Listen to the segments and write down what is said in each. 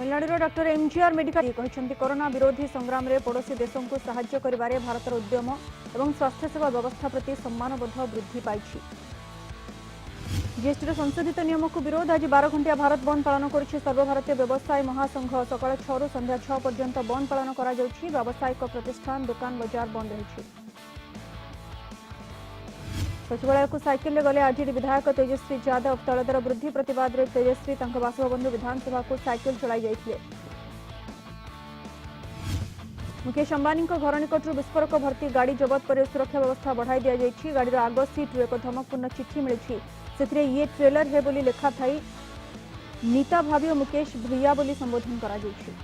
Tamil Nadu doctor MGR medical कहते corona विरोधी संग्राम में पड़ोशी देशों को साहाय्य करिबारे भारतर उद्यम और स्वास्थ्य सेवा व्यवस्था प्रति सम्मानबोध वृद्धि पाई। जीएसटी संशोधित नियम को विरोध आज 12 घंटिया भारत बंद पालन करुछि सर्वभारतीय व्यवसाय महासंघ। सकाळ 6 रु संध्या 6 पर्यंत बंद पालन करा जाउछि। व्यावसायिक प्रतिष्ठान दुकान बाजार बंद रही। सचिवालय को साइकिल गले आज विधायक तेजस्वी यादव। तैलदर वृद्धि प्रतिवाद में तेजस्वी बासभवन विधानसभा को साइकिल चलाई जाइए। मुकेश अंबानी घर निकट विस्फोरक भर्ती गाड़ी जबत पर सुरक्षा व्यवस्था बढ़ाई दि जाइए। गाड़ीर आग सीट्रु एक धमकपूर्ण चिठी मिली। से ये ट्रेलर है बोली लेखा थाई नीता भाभी और मुकेश भैया बोली संबोधन करा जाइए।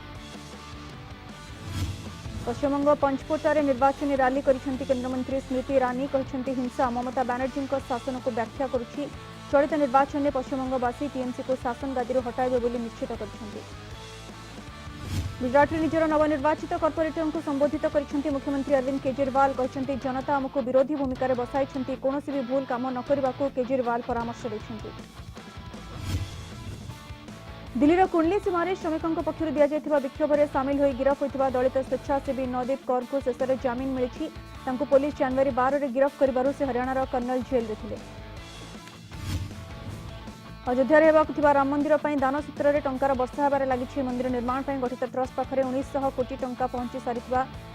पश्चिमबंग पंचकोटार निर्वाचन रैली करिसेंती केंद्रमंत्री स्मृति ईरानी। कहते हिंसा ममता बनर्जी शासन को व्याख्या करुछि। चलित निर्वाचन में पश्चिमबंगवासी टीएमसी को शासन गादी हटाइबे बोली निश्चित करछंती। गुजरात में निजर नवनिर्वाचित कॉर्पोरेटर को संबोधित करिसेंती मुख्यमंत्री अरविंद केजरीवाल। कहते जनता आमको विरोधी भूमिका बसाई कौन भी भूल काम न करने को केजरीवाल परामर्श देछंती। दिल्लीर कुंडली सीमार श्रमिकों पक्षर दि जाइथिबा विक्षोभ में सामिल हो गिरफ होइथिबा दलित स्वेच्छासेवी नवदीप कौर को शेष में जमीन मिली। पुलिस जनवरी 12 में गिरफ कर से हरियाणार कर्नल जेल में थे। अयोध्या होगा राम मंदिर दान सूत्र में टंकार वर्षा होबार लगी। मंदिर निर्माण पर गठित ट्रस्ट पाखरे 1900 कोटी टंका पहुंची सारी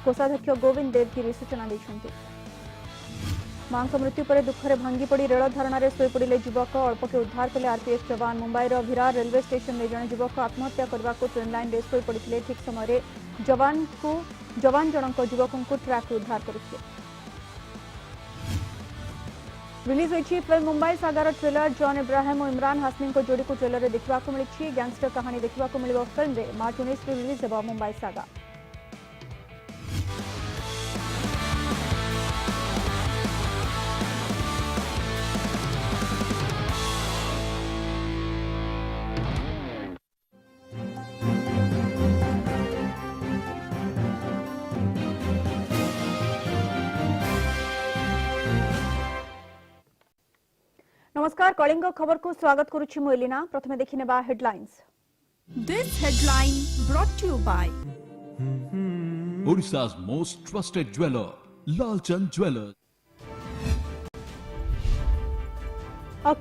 कोषाध्यक्ष गोविंद देवगिरी सूचना देते। मां मृत्यु पर दुखरे भांगी पड़ी रेल धारणा शोपड़े युवक। अल्प के उद्धार कले आरपीएफ जवान। मुंबईर विरार रेलवे स्टेशन में जड़े युवक आत्महत्या करने को ट्रेन लाइन में शोपड़े। ठीक समय जवान जनक युवकों को ट्रैक उद्धार करते। रिलीज होती फिल्म मुंबई सागार ट्रेलर। जॉन इब्राहिम और इमरान हाशमी को जोड़ी को ट्रेलर में देखा मिली। गैंगस्टर कहानी देखा मिल फिल्म में मार्च 19 रिलीज होगा मुंबई सागा। नमस्कार, कलिंग खबर को स्वागत करुछि मु एलिना। प्रथमे देखिनेबा headlines. This headline brought to you by Odisha's most trusted jeweler, Lalchand Jewelers.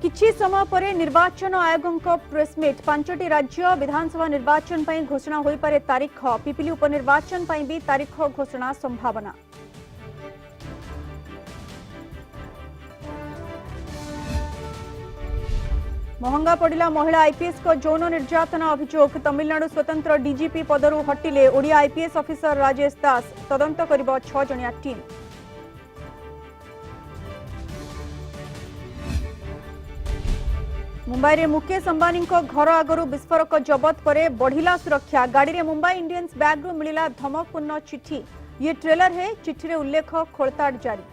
किछि समय पर निर्वाचन आयोगों प्रेसमिट। 5टी राज्य विधानसभा निर्वाचन पर घोषणा होई पारे तारीख। पिपिली उपनिर्वाचन पर भी तारीख घोषणा संभावना। महंगा पड़ा महिला आईपीएस को यौन निर्यातना अभियोग। तमिलनाडु स्वतंत्र डीजीपी पदरु हटिले ओडिया आईपीएस ऑफिसर राजेश दास। तदंत करिब 6 जणिया टीम। मुंबई रे मुकेश अंबानी घर आगरु विस्फोरक जबत पर बढ़िला सुरक्षा। गाड़ी रे मुंबई इंडियंस बैग रु मिला धमकपूर्ण चिठी। ये ट्रेलर है, चिठी रे उल्लेख खोलताड़ जारी।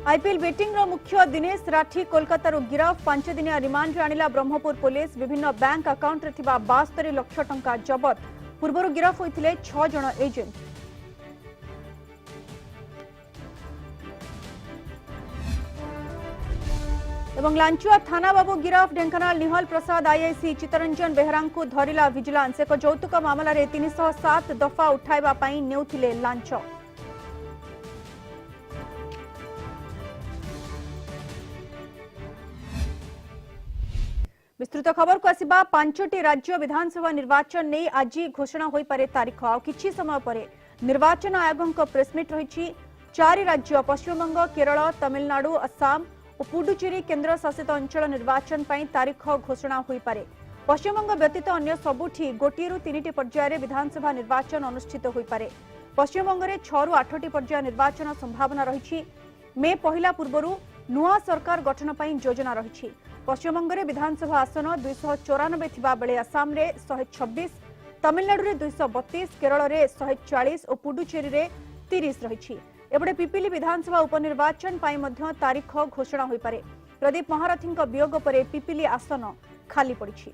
आईपीएल बेटिंग रो मुख्य दिनेश राठी कोलकाता गिरफ। 5 दिनिया रिमांड आनिला ब्रह्मपुर पुलिस। विभिन्न बैंक अकाउंट रे थिबा 72 लाख टंका जबत। पूर्व गिरफ होइथिले 6 जण एजेंट। एवं लांचुआ थाना बाबू गिरफ। ढेंकानाल निहल प्रसाद आईआईसी चित्तरंजन बेहरा को धरिला विजिलेंस। एक यौतुक मामला रे 307 दफा उठाइबा पई नेउथिले लांच। विस्तृत खबर को आसिबा। 5टी राज्य विधानसभा निर्वाचन नहीं आज घोषणा होई पारे तारीख। आ किछि समय पर निर्वाचन आयोगों प्रेसमिट रही। 4 राज्य पश्चिमबंग, केरल, तमिलनाडु, असम और पुडुचेरी केन्द्र शासित अंचल निर्वाचन पर तारीख घोषणा होई पारे। पश्चिमबंग व्यतीत अन्य सबुठी 1 ରୁ 3ଟି पर्यायर विधानसभा निर्वाचन अनुष्ठित होई पारे। पश्चिमबंग में 6 ରୁ 8ଟି पर्याय निर्वाचन संभावना रही। मे पहला पूर्व नुआ सरकार गठन पर योजना रही। पश्चिमबंग में विधानसभा आसन 294 थिबा बेले आसाम रे 126, तमिलनाडु रे 232, केरल रे 140 और पुडुचेरी रे 30 रही। एपटे पिपिली विधानसभा उपनिर्वाचन पर मध्य तारीख घोषणा होई पारे। प्रदीप महारथी वियोग पर पिपिली आसन खाली पड़ी।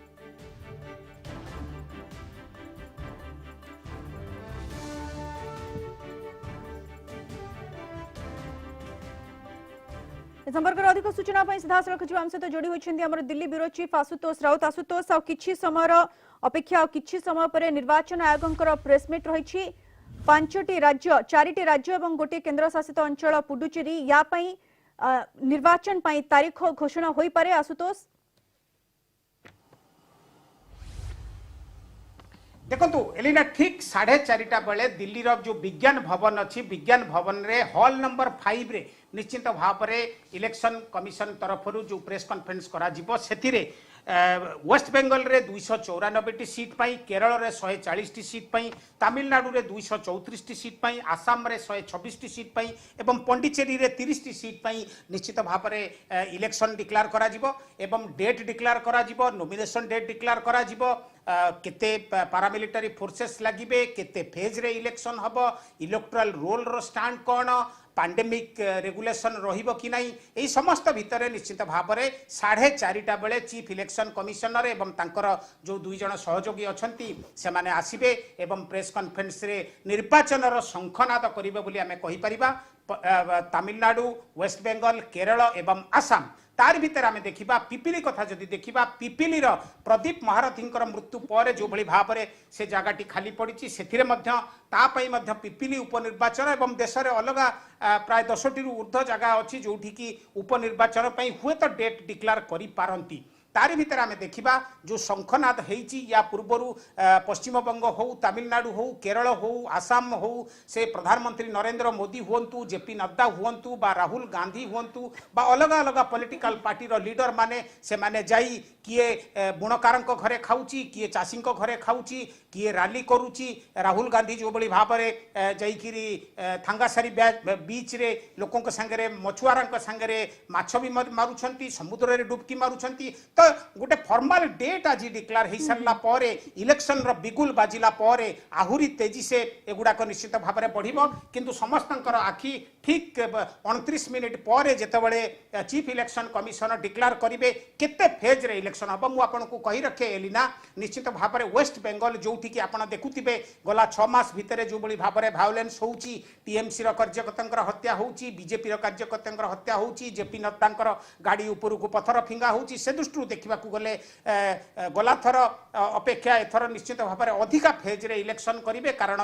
ए संपर्क में अधिक सूचना सीधा सड़क जो आम सहित जोड़ी होती आम दिल्ली ब्यूरो चीफ आशुतोष राउत। आशुतोष किछि समय अपेक्षा किछि समय पर निर्वाचन आयोगों प्रेसमिट रही 5टी राज्य 4टी राज्य और गोटे केन्द्र शासित अंचल पुडुचेरी या निर्वाचन तारीख घोषणा हो पारे। आशुतोष देखो एलिना ठीक 4:30 बेले दिल्ली जो विज्ञान भवन अच्छी विज्ञान भवन रे हॉल नंबर 5 रे निश्चित भाव में इलेक्शन कमिशन तरफ जो प्रेस कॉन्फ्रेंस करा वेस्ट बेंगल रे 294 सीट पाई, केरल रे 140 सीट पाई, तमिलनाडु रे 234 सीट पाई, आसाम रे 126 सीट पाई एवं पौंडीचेरी रे 30 सीट पाई निश्चित भाव में इलेक्शन डिक्लेयर करा जिवो एवं डेट डिक्लेयर करा जिवो, नॉमिनेशन डेट डिक्लेयर करा जिवो, केते पारामिलिटारी फोर्सेस लगिबे, केते फेज रे इलेक्शन हबो, इलेक्टोरल रोल रो स्टैंड कोन, पैंडेमिक रेगुलेशन रहिबो कि नहीं, एई समस्त भितर निश्चित भाव में 4:30 बेले चीफ इलेक्शन कमिशनर एवं तांकर जो 2 जन सहयोगी अछंती से माने आसीबे एवं प्रेस कॉन्फ्रेंस रे निर्वाचन रो शंखनाद करिबे बोली आमे कहि परिबा। तमिलनाडु, वेस्ट बेंगल, केरल एवं आसाम तार भीतर आम देखा पिपिली कथा जदि देखा पिपिली प्रदीप महारथी मृत्यु पर जो भली भाव में से जगह खाली पड़ी से पिपिली उपनिर्वाचन एवं देश में अलग प्राय 10टी ऊर्ध्व जगह अच्छी जो उपनिर्वाचन हुए तो डेट डिक्लेयर करि पारंती। तारी भीतर आम देखा जो शंखनाद होती या पूर्वर पश्चिमबंग हो, तमिलनाडु हो, केरल हो, आसाम हो, से प्रधानमंत्री नरेंद्र मोदी हुंतु, जेपी नड्डा हुंतु बा राहुल गांधी हुंतु बा अलग अलग पॉलिटिकल पार्टी रो लीडर माने से माने जाई किए बुणकार घरे खाऊची, किए चाषी घरे खाऊची, किए रैली करुची। राहुल गांधी जो बड़ी भाव में जाइकिरी थांगासारी बीच रे लोकों संगे मछुआर संगे माछ भी मारुछंती, समुद्र रे डुबकी मारुछंती। तो गोटे फॉर्मल डेट आज डिक्लेयर हो सारा पर इलेक्शन रो बिगुल बाजिला पर आहुरी तेजी से एगुड़ाक निश्चित भाव में बढ़िबो, किंतु समस्त आखि ठीक 29 मिनिट पर जेतेबेले चीफ इलेक्शन कमिशन डिक्लेयर करेंगे केते फेज रे इलेक्शन हम मु आपन को कही रखे एलिना निश्चित भाव में वेस्ट बेंगल जोठी कि आपन देखुथिबे गला 6 मास भितर जो बड़ी भाव में भायोलेंस होउची, टीएमसी रो कार्यकर्ता हत्या होउची, बीजेपी रो कार्यकर्ता हत्या होउची, जेपी नड्डा गाड़ी ऊपर को पथर फिंगा होउची। से दृष्टि देखा गले गला थर अपेक्षा एथर निश्चित भाव में अधिका फेज रे इलेक्शन करेंगे, कारण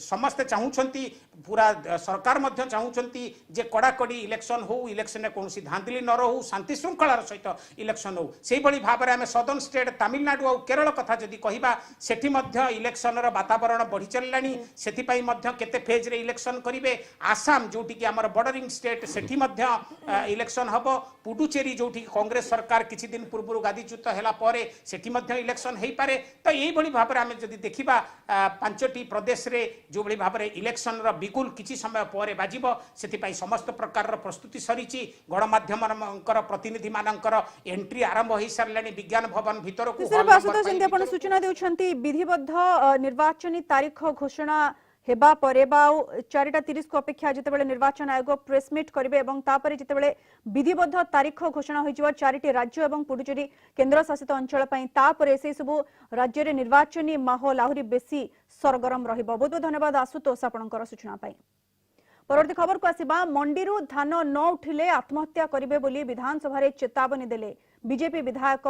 समस्ते चाहूँगी पूरा सरकार मध्य चाहूँगी जे कड़ाकड़ी इलेक्शन हो, इलेक्शन में कौन धांधली न रो, शांति श्रृंखलार सहित इलेक्शन हो। से भाव में आम सदर्न स्टेट तमिलनाडु और केरल कथा जदि कहबा सेठी मध्य इलेक्शन वातावरण बढ़ी चललानी, सेथिपाई मध्य केते फेज रे इलेक्शन करेंगे। आसाम जोटी कि आमर बॉर्डरिंग स्टेट सेठी मध्य इलेक्शन हबो, पुडुचेरी जोटी कांग्रेस सरकार किछि दिन पूर्व गादीच्युत हैला परे सेठी मध्य इलेक्शन हेई पारे। तो यही भली भाव में आम जदि देखिबा 5टी प्रदेश रे जो भली भाव में इलेक्शन रो बिगुल किछि समय पर बाजिबो, सेथिपाई समस्त प्रकार प्रस्तुति सरीची। गणमाध्यम प्रतिनिधि मानकर एंट्री आरंभ हो सारे विज्ञान भवन भीतर को सूचना देउछंती विधिबद्ध निर्वाचन तारीख घोषणा हेबा परे 4:30 को अपेक्षा जितेबाला निर्वाचन आयोग प्रेसमिट करेंगे और तापर जितेबाला विधिबद्ध तारीख घोषणा हो 4टी राज्य और पुडुचेरी केन्द्र शासित अंचल तापर से सबु राज्य रे निर्वाचनी माहौल आहुरी बेसी सरगरम रहिबो। बहुत बहुत धन्यवाद आशुतोष आपनकर सूचना पाई। परवर्ती खबर को आसिबा मंडी धान न उठिले आत्महत्या करेंगे बोली विधानसभा चेतावनी देले बीजेपी विधायक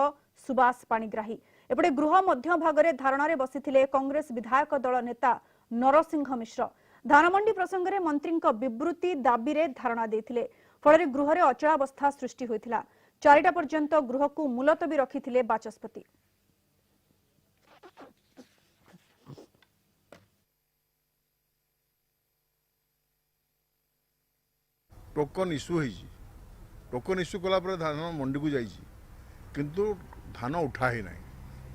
सुभाष पाणिग्राही। एपटे गृह मध्य भागरे धारणा बसिथिले कांग्रेस विधायक दल नेता नरसिंह मिश्र। धानमंडी प्रसंग में मंत्री विवृत्ति दाबी रे धारणा देथिले, फल गृह रे अचलावस्था सृष्टि होइथिला। 4टा पर्यंत गृह को मुलतवी रखिथिले बाचस्पति। टोकन इश्यू होइछि, टोकन इश्यू कला पर धान मंडी को जाइछि किंतु धान उठा ही नहीं।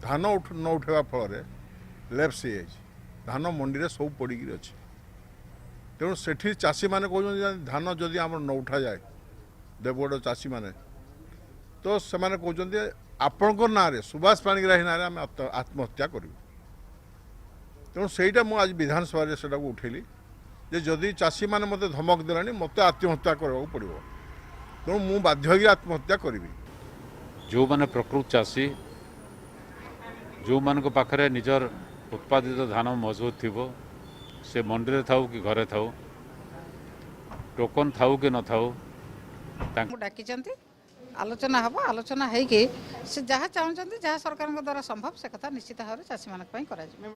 धान न उठेवा फल लैप्स हो जाइछि, धान मंडी रे सब पड़ी अच्छे। तेणु सेठी चाषी मैंने कहते धान जदि आम न उठा जाए देवगढ़ चाषी मैंने तो से कहते आपण ना सुभाष पाणिग्राही ना आम आत्महत्या करूँ। तेणु सहीटा मुझे विधानसभा से उठेली जे जदि चाषी मैंने मत धमक देलानी मत आत्महत्या करने पड़ो, तेणु मु बाध्य आत्महत्या करी। जो माने प्रकृत चाषी जो मान पाखरे निजर उत्पादित धान मजबूत थिबो से मंडी रे थाउ कि घरे थाउ, टोकन थाउ कि न थाउ डाकी आलोचना हम आलोचना होगी से जहाँ चाहते जहाँ सरकार द्वारा संभव से कथा निश्चित भाव में चाषी मान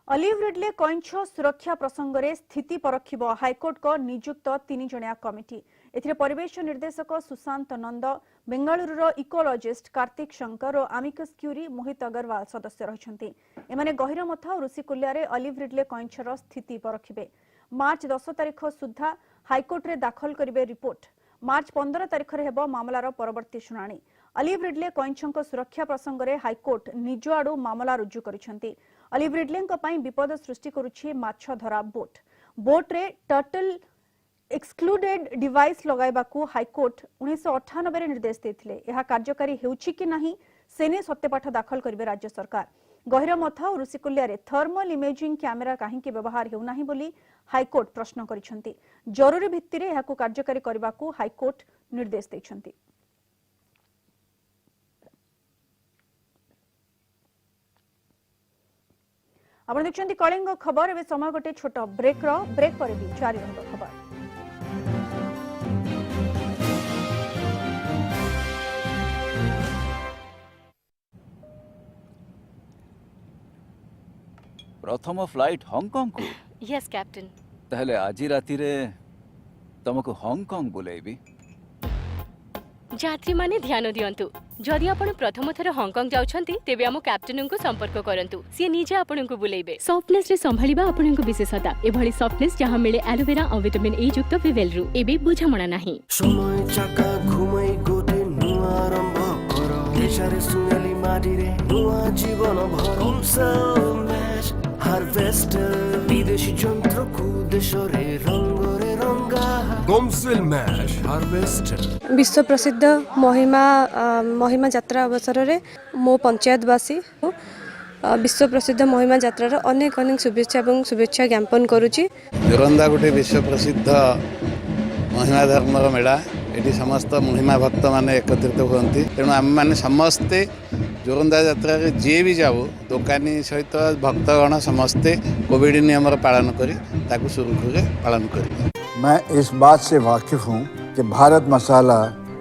ऑलिव रिडले कइंछ सुरक्षा प्रसंग में स्थिति परखिब हाइकोर्ट को नियुक्त 3 जणिया कमिटी एथिरे परिवेश निर्देशक सुशांत नंद बेंगालुरुर इकोलॉजिस्ट कार्तिक शंकर और आमिकस क्यूरी मोहित अग्रवाल सदस्य रहिछन्ति एमाने गहिरमथा और ऋषिकुल्यारे ऑलिव रिडले कइंछर स्थिति परखिबे मार्च 10 तारिख सुधा हाइकोर्ट रे दाखल करिवे रिपोर्ट मार्च 15 तारिख रे हेबो मामलार परवर्ती शुणाणी ऑलिव रिडले कइंछक सुरक्षा प्रसंग में हाइकोर्ट निज आडू मामला रुजु करिछन्ति ऑलिव रिडलेंक पई विपद सृष्टि करुछि माछ धरा बोट रे टर्टल एक्सक्लूडेड डिवाइस लगाइबाकू हाइकोर्ट 1998 रे निर्देश देथिले एहा कार्यकारी हेउछि कि नाही सेने सत्यपाठ दाखल करिवे राज्य सरकार गहिरमथा और ऋषिकुल्यारे थर्मल इमेजिंग कैमेरा काहेकि व्यवहार हेउ नाही बोली हाइकोर्ट प्रश्न करिसंती जरूरी भित्तिरे एहाकू कार्यकारी करबाकू हाइकोर्ट निर्देश दैछंती आपण देखछंती कलिंग खबर एबे समय गोटे छोट ब्रेक पर भी जारी रहबो खबर प्रथम फ्लाइट हांगकांग को यस कैप्टन ताहले आज राति रे तुमको हांगकांग बुलेबी यात्री माने ध्यान दियंतु जदि आपण प्रथम थर हांगकांग जाउछंती तेबे हम कैप्टन को संपर्क करंतु सी निजे आपण को बुलेबे सॉफ्टनेस रे संभालिबा आपण को विशेषता एभली सॉफ्टनेस जहां मिले एलोवेरा और विटामिन ए युक्त विवेल रु एबे बुझामणा नाही समय चाका घुमाई गोटे नुआ आरंभ करो देशरे सुनेली माटी रे नुआ जीवन भरम हार्वेस्टर विदेशी जंत्र को देशरे रंग रे रंगा गोमसेल मैश हार्वेस्टर विश्व प्रसिद्ध महिमा यात्रा अवसर रे मो पंचायतवासी विश्व प्रसिद्ध महिमा यात्रा अनेक अनेक शुभेच्छा ज्ञापन करुची जोरंदा गोटे विश्व प्रसिद्ध महिमा धर्म मेला ये समस्त महिमा भक्त माने एकत्रित होती तेणु आम मैंने समस्ते जोरंदा यात्रा जी भी जाऊ दोकानी सहित भक्तगण समस्ते कोविड नियम पालन कर सुरक्षित पालन करें। मैं इस बात से वाकिफ हूँ कि भारत मसाला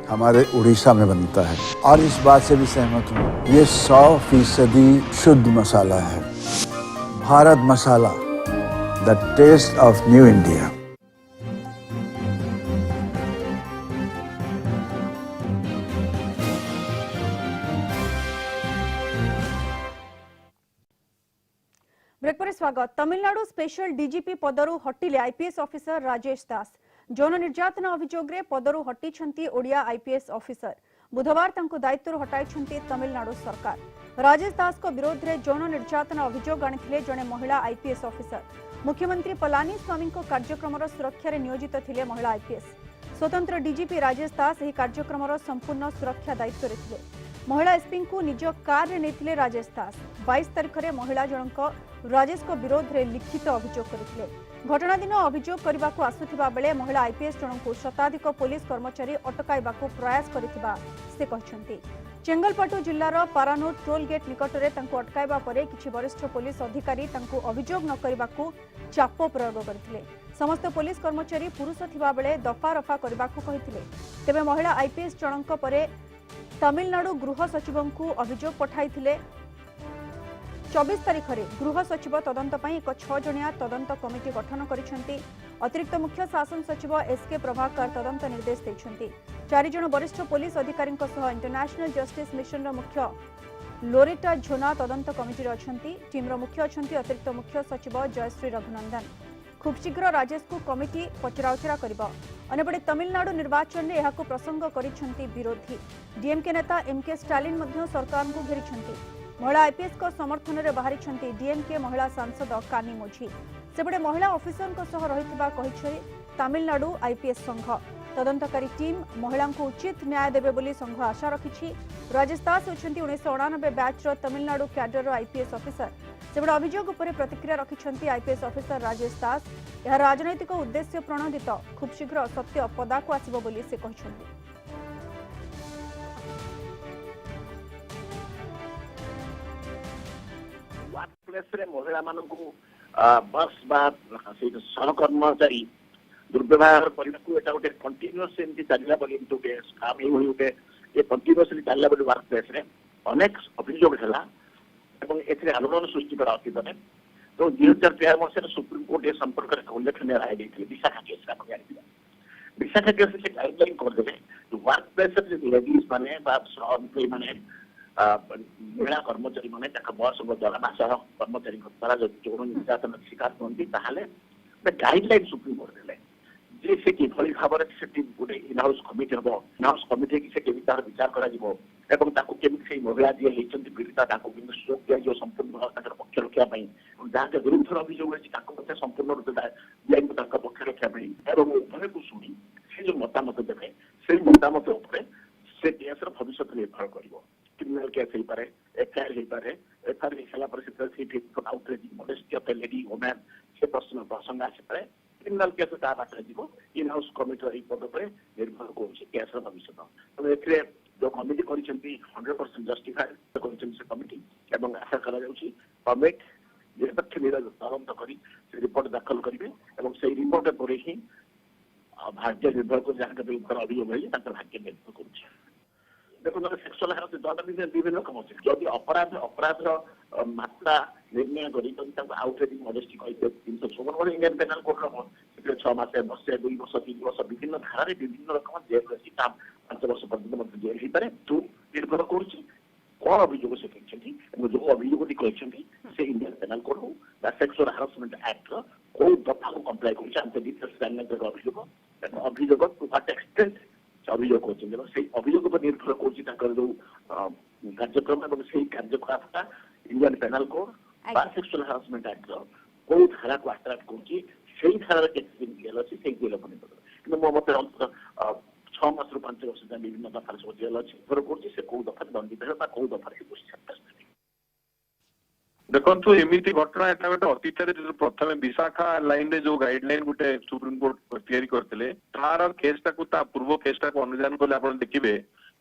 हमारे उड़ीसा में बनता है और इस बात से भी सहमत हूँ ये 100% शुद्ध मसाला है। Bharat masala, the taste of new India. Break पर स्वागत। तमिलनाडु स्पेशल डीजीपी पदरु हटिले आईपीएस ऑफिसर राजेश दास जौन निर्यातना अभियोग रे पदरु हटिछंती ओडिया आईपीएस ऑफिसर बुधवार तांको दायित्वरु हटाइछंती तमिलनाडु सरकार। राजेश दास को विरोध रे जौन निर्यातना अभियोग आनिथिले जणे महिला आईपीएस ऑफिसर मुख्यमंत्री पलानीस्वामी को कार्यक्रम सुरक्षा रे नियोजित थिले महिला आईपीएस स्वतंत्र डीजीपी राजेश दास एही कार्यक्रम संपूर्ण सुरक्षा दायित्व रे थिले। महिला एसपी को निज कार रे नेथिले राजेश दास 22 तारिख रे महिला जनक राजेश को विरोध रे लिखित अभियोग करथिले। घटना दिन अभियोग करबा को आसुथिबा बेले महिला आईपीएस जनक शताधिक पुलिस कर्मचारी अटकाइबा को प्रयास करथिबा से कहछंती। चेंगलपटू जिल्लार पारानूर टोल गेट निकट में अटकाइबा परे किछि वरिष्ठ पुलिस अधिकारी तांको अभियोग न करबा को चाप प्रयोग करथिले। समस्त पुलिस कर्मचारी पुरुष थिबा बेले दफा रफा करबा को कहिथिले। तेबे महिला आईपीएस जनक परे तमिलनाडु गृह सचिव को अभियोग पठाइथिले। 24 तारिख में गृह सचिव तदंत पई एक 6 जणिया तदंत कमिटी गठन करिसेंती। अतिरिक्त मुख्य शासन सचिव एसके प्रभाकर तदंत निर्देश दैछंती। 4 जण वरिष्ठ पुलिस अधिकारी इंटरनेशनल जस्टिस मिशन मुख्य लोरेटा झोना तदंत कमिटी अछंती। टीम मुख्य अछंती अतिरिक्त मुख्य सचिव जयश्री रघुनंदन। खूब शीघ्र राजेश को कमिटी पचराउचरा करिबा। अनेपटे तमिलनाडु निर्वाचन में यहाको प्रसंग करिसेंती विरोधी। डीएमके नेता एमके स्टालिन मध्य सरकार को घेरिसेंती। महिला आईपीएस को समर्थन में बाहरी डीएमके महिला सांसद कानी मोझी। सेपटे महिला ऑफिसर रहिथिबा कहिछि तमिलनाडु आईपीएस संघ। तदंतकारी टीम महिला को उचित न्याय देबे बोली संघ आशा रखिछि। राजेश दास होछंती 1999 बैचर तमिलनाडु कैडर आईपीएस ऑफिसर। सेपटे अभियोग पर प्रतिक्रिया रखिछंती आईपीएस ऑफिसर राजेश दास। यह राजनैतिक उद्देश्य प्रणोदित खूब शीघ्र सत्य पदा को आसिबो बोली से कहिछंती। प्लेस रे महिला मानकु बस बा सहकर्मचारी दुर्व्यवहार करने को एटा गोटे कंटीन्यूअस एमती चलला बोली एमती गोटे काम ही गोटे ये कंटीन्यूअसली चलला बोली वर्क प्लेस रे अनेक अभियोग हला एवं एथिरे आलोड़न सृष्टि करा अतीत में तो 2013 मसीह सुप्रीम कोर्ट ए संपर्क रे उल्लेखनीय राय देथिले विशाखा केस रा जानिथिले विशाखा केस से गाइडलाइन कर देबे वर्क प्लेस रे लेडीज माने बा एम्प्लॉय माने महिला कर्मचारी माने तक बस द्वारा मासा कर्मचारी द्वारा जो निर्यातन शिकार होती गाइडलाइन सुप्रीम कोर्ट देले जे से किभली भाव से गोटे इनहाउस कमिटी हम इनहाउस कमिटी की से केमी तार विचार करा जिवो एवं ताको केमी से महिला जे हेचंती पीड़िता ताको केमी सुरक्षा दिया जो संपूर्ण ताकर पक्ष रखिया पई जहाँ विरुद्ध अभियोग अछि ताको पक्ष संपूर्ण रूप दिया ताका पक्ष रखिया पई एवं उभय को सुनी से जो मतामत देबे से मतामत ऊपर से केस र भविष्य निर्भर करिवो क्रिमिनल केस हो पारे एफआईआर हो पारे एफआईआर हिसाब पर से outraging modesty of A lady women से प्रसंग आसी पारे क्रिमिनल केस ता बाटे जीवो इन हाउस कमिटी रे पद पर निर्भर कोछि केस र भविष्य तो एथरे जो कमिटी करिसेंती 100% जस्टिफाइड करिसेंती से कमिटी एवं आशा करा जाउछि कमिट निरपेक्ष तदंत करी से रिपोर्ट दाखल करिवे एवं से रिपोर्ट पर ही भाग्य निर्भर को जहाँ के ऊपर अभियोग है ताकर भाग्य निर्भर करुछि देखो सेक्सुअल हारासमेंट विभिन्न रकम अच्छे जदि अपराध मात्रा निर्णय कर आउटरेजिंग मॉडेस्टी कही 316 इंडियन पेनल कोड रो 6 मास वर्ष 2 वर्ष 3 वर्ष विभिन्न धारा विभिन्न रकम जेल रही 5 वर्ष पर्यंत जेल हो पारे तू निर्भर करुच्ची कौन अभियोग से कहते जो अभियोग कहते से इंडियन पेनल कोड हो सेक्सुअल हारासमेंट एक्ट कौ दफा को कंप्लाई कर अभियोग टू व्हाट एक्सटेंट अभियोग से अभियोग पर निर्भर कर जो कार्यक्रम और से कार्यकलापटा इंडियन पेनल कोड बा सेक्सुअल हारासमेंट एक्ट कौ धारा को अट्राक्ट कर धारा केते दिन जेल अच्छी से जेल पर निर्भर कि मो मत 6 मास रु 5 वर्ष विभिन्न दफा सब जेल अच्छी निर्भर कर कौ दफा दंडित है कौ दफा देखो एमती घटना एटा गोटे अतीत प्रथम विशाखा लाइन रे जो गाइडलाइन गोटे सुप्रीम कोर्ट तैयारी करते तार केसटा को पूर्व केसटा को अनुधान कले आप देखिए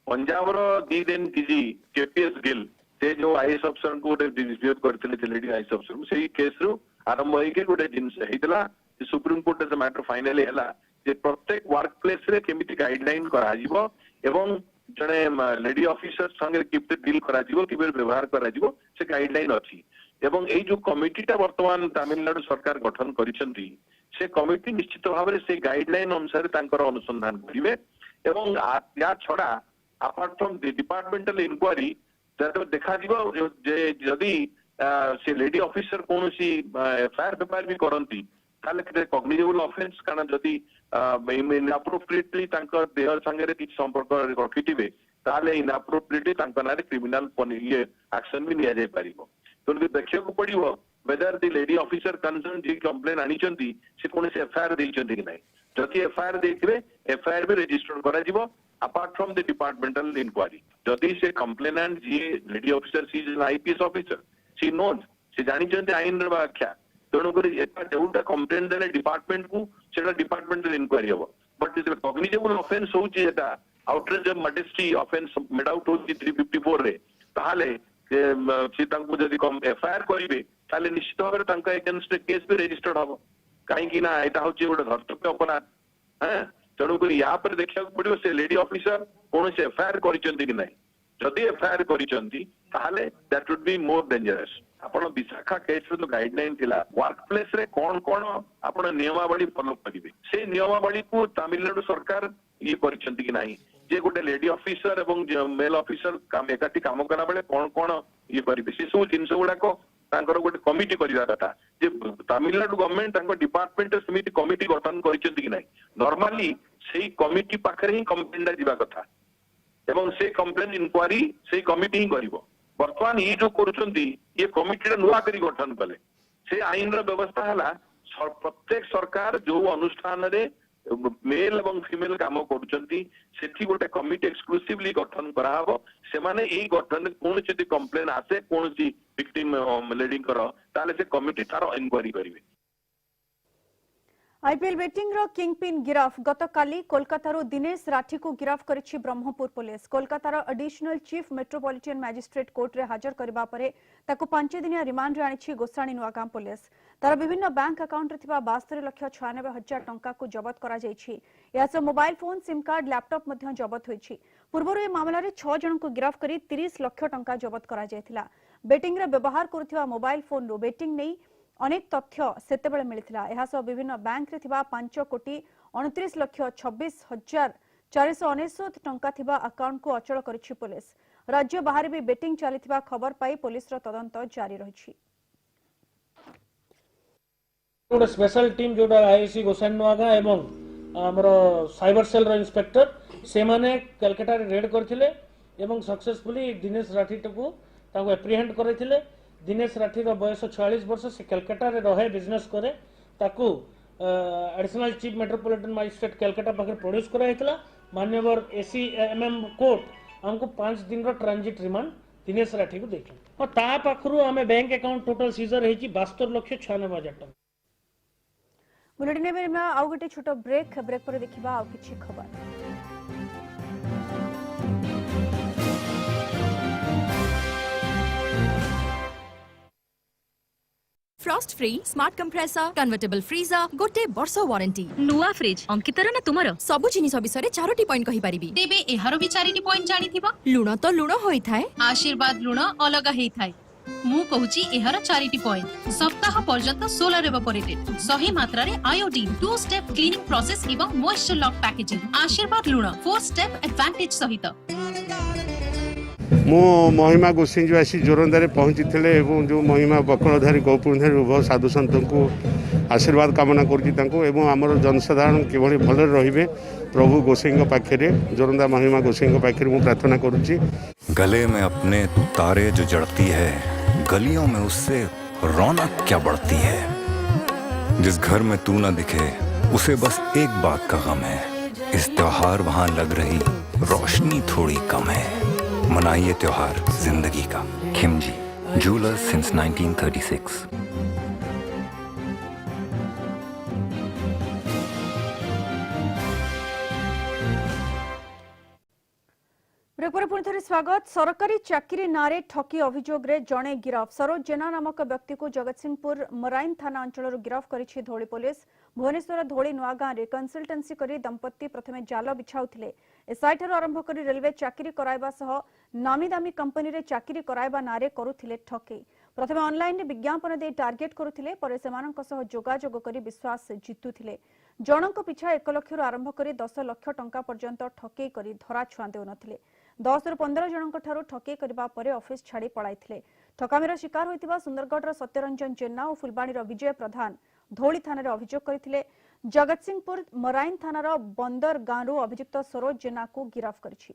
पंजाब दी दिन डीजी केपीएस गिल से जो आईएएस अफसर को गोटे डिस्प्यूट करते लेडी आईएएस अफसर से केस रु आरंभ होइके गोटे जिनस हेतला सुप्रीम कोर्ट से मैटर फाइनली हैला जे प्रत्येक वर्क प्लेस रे केमिति गाइडलाइन करा जिवो एवं जने लेडी ऑफिसर संगे किपते डील करा जिवो किबे व्यवहार करा जिवो से गाइडलाइन अछि एवं ए जो कमिटीटा वर्तमान तमिलनाडु सरकार गठन करिसेंती से कमिटी निश्चित भाव से गाइडलाइन अनुसार तांकर अनुसंधान करिवे एवं या छड़ा apart from the departmental inquiry देखा जीवो जे जदी से लेडी ऑफिसर कौन सी एफआईआर पेपर भी करती ताले कॉग्निजेबल ऑफेंस कारण जदी इनअप्रोप्रिएटली तांकर देह संगे किछ संपर्क रखिथिबे ताले इनअप्रोप्रिएटली तांकर नारे क्रिमिनल ये एक्शन भी लिया जाय परिबो तो देखिया को पड़िबो whether the lady officer concerned जी कंप्लेन आनी चंती से कोन से एफआईआर देई चंती कि नै जति एफआईआर देथिबे एफआईआर भी रजिस्टर करा जिवो apart from the departmental inquiry जदि से कंप्लेनेंट जी lady officer she is an IPS officer she knows से जानी चंती आईन रे व्याख्या तेणु करी एटा जोटा कंप्लेंट देले डिपार्टमेंट को सेटा डिपार्टमेंटल इंक्वायरी हो बट इज कॉग्निजेबल ऑफेंस होची एटा outrage of modesty offence made out होची 354 रे ताले से तांको जदि एफआईआर करिवे ताले निश्चित भाव तांका अगेंस्ट केस भी रजिस्टर्ड हो काई कि ना एटा होची गोटे धर्तव्य अपराध हैं तेणु करी या पर देखिया पड़िबो से लेडी ऑफिसर कोन से एफआईआर करिसेंती कि नै जदि एफआईआर करिसेंती ताले that would be more dangerous आपण विशाखा केस जो गाइडलाइन थिला वर्क प्लेस रे कोन कोन आपण नियमावली फॉलो करिवे से नियमावली को तमिलनाडु सरकार ये करिसेंती कि नै जे गोटे लेडी ऑफिसर एवं मेल ऑफिसर काम एकाठी काम करा बेले कोन कोन ये करिवे से सब जिंस गुडा को तांकर गोटे कमिटी करिवा कथा जे तमिलनाडु गवर्नमेंट तांको डिपार्टमेंट समिति कमिटी गठन करिसेंती कि नै नॉर्मली सेही कमिटी पाखरे ही कंप्लेंट दिबा कथा एवं से कंप्लेंट इंक्वायरी से कमिटी ही करिवो वर्तमान ये जो करुचंती ये कमिटी नुआ करी गठन कले से आईन रो व्यवस्था हला प्रत्येक सरकार जो अनुष्ठान रे मेल एवं फीमेल काम करुचंती सेठी गोटे कमिटी एक्सक्लूसिवली गठन करा हबो से माने एई गठन कोन जदी कंप्लेन आसे कोन जी विक्टिम लेडी करो ताले से कमिटी तारो इंक्वायरी करिवे आईपीएल बेटिंग रो किंगपिन गिरफ गतकाली कोलकातारो दिनेश राठी को गिरफ करिछि ब्रह्मपुर पुलिस। कोलकातार additional chief metropolitan magistrate court रे हाजर करबा परे ताको 5 दिनिया रिमांड रे आनिछि गोसाणी नुआगाम पुलिस। तार विभिन्न बैंक अकाउंट रे थिबा 72,96,000 टंका को जब्त करा जायछि। यासो mobile phone SIM card laptop मध्य जब्त होइछि। पूर्वरु ए मामला रे 6 जन को गिरफ करी 30 लाख टंका जब्त करा जायथिला। बेटिंग रे व्यवहार करुथिबा मोबाइल फोन रो बेटिंग नै अनेक तथ्य सेतेबेले मिलिथिला। एहा सब विभिन्न बैंक रे थिबा 5,29,26,499 टंका थिबा अकाउंट को अचल करिछि पुलिस। राज्य बाहर भी बेटिंग चलिथिबा खबर पाई पुलिस रो तदंत जारी रहिछि। गोटे स्पेशल टीम जोटा आईसी गोसाईनुआगा एवं हमरो साइबर सेल रो इंस्पेक्टर से माने कलकत्ता रे रेड करथिले एवं सक्सेसफुली दिनेश राठी को ताको एप्रिहेंड करथिले। दिनेश राठी रो बयस 46 वर्ष से कलकत्ता रे रहे बिजनेस करे ताको additional chief metropolitan magistrate Calcutta पाखे प्रोड्यूस कराइतला। मान्यवर एसीएमएम कोर्ट हमको 5 दिन रो ट्रांजिट रिमांड दिनेश राठी को देखले और ता पाखरु हमें बैंक अकाउंट टोटल सीजर हेची 72,96,000 टंका। बुलेटिन में आउ गोटे छोट ब्रेक पर देखिबा आउ किछि खबर। Frost free smart compressor convertible freezer गोटे वर्ष वारंटी नुआ फ्रिज अंकितर ना तुमर सबु जिनिस विषय 4टी पॉइंट कहि परिबी। तेबे एहारो भी 4टी पॉइंट जानि थिबो। लुण तो लुण होई थाए आशीर्वाद लुण अलग हेई थाए। मु कहूची एहार 4टी पॉइंट सप्ताह पर्यंत सोलर एवापोरेटेड सही मात्रा रे आयोडीन 2 स्टेप क्लीनिंग प्रोसेस एवं मॉइस्चर लॉक पैकेजिंग। आशीर्वाद लुण 4 स्टेप एडवांटेज सहित। मो महिमा गोसिंजवासी जोरंदारे पहुंची थे एवं जो महिमा बकलधारी गौपुरधारी उभय साधु संत को आशीर्वाद कामना करूँ। आमर जनसाधारण किभली भल रे प्रभु गोसाई पाखे जोरंदा महिमा गोसाई पाखे मु प्रार्थना करुच्ची। गले में अपने तू तारे जो जड़ती है गलियों में उससे रौनक क्या बढ़ती है। जिस घर में तू न दिखे उसे बस एक बात का गम है। इस त्योहार वहाँ लग रही रोशनी थोड़ी कम है। मनाइए त्योहार जिंदगी का। Khimji jewellers since 1936। पुणी स्वागत। सरकारी चाकरी नारे ठकी अभियोग रे जणे गिरफ। सरोज जेना नामक व्यक्ति को जगतसिंहपुर मराइन थाना अंचल गिरफ करिछि धौली पुलिस। भुवनेश्वर धौली नुआगाँ रे कंसल्टेंसी करी दंपत्ति प्रथमे जाल बिछाउथिले। एसआई ठारू आरंभ करी रेलवे चाकरी कराइबा सह नामी दामी कंपनी रे चाकरी कराइबा नारे करुथिले ठकी। प्रथमे ऑनलाइन रे विज्ञापन दे टार्गेट करुथिले परे सेमानक सह जोगाजोग करी विश्वास जितुथिले। जनक पिछा 1 लाख रु आरंभ करी 10 लाख टंका पर्यंत ठकेई करी धरा छुआ देउ नथिले। 10 रु 15 जनक ठारू ठकेई करबा परे ऑफिस छाड़ी पळाइथिले। ठकामीर शिकार होइतिबा सुंदरगढ़ सत्यरंजन जेना और फुलबाणी विजय प्रधान धौली थाना रे अभियोग करथिले। जगतसिंहपुर मराइन थानार बंदर गांव अभियुक्त सरोज जेना को गिरफ करिछि।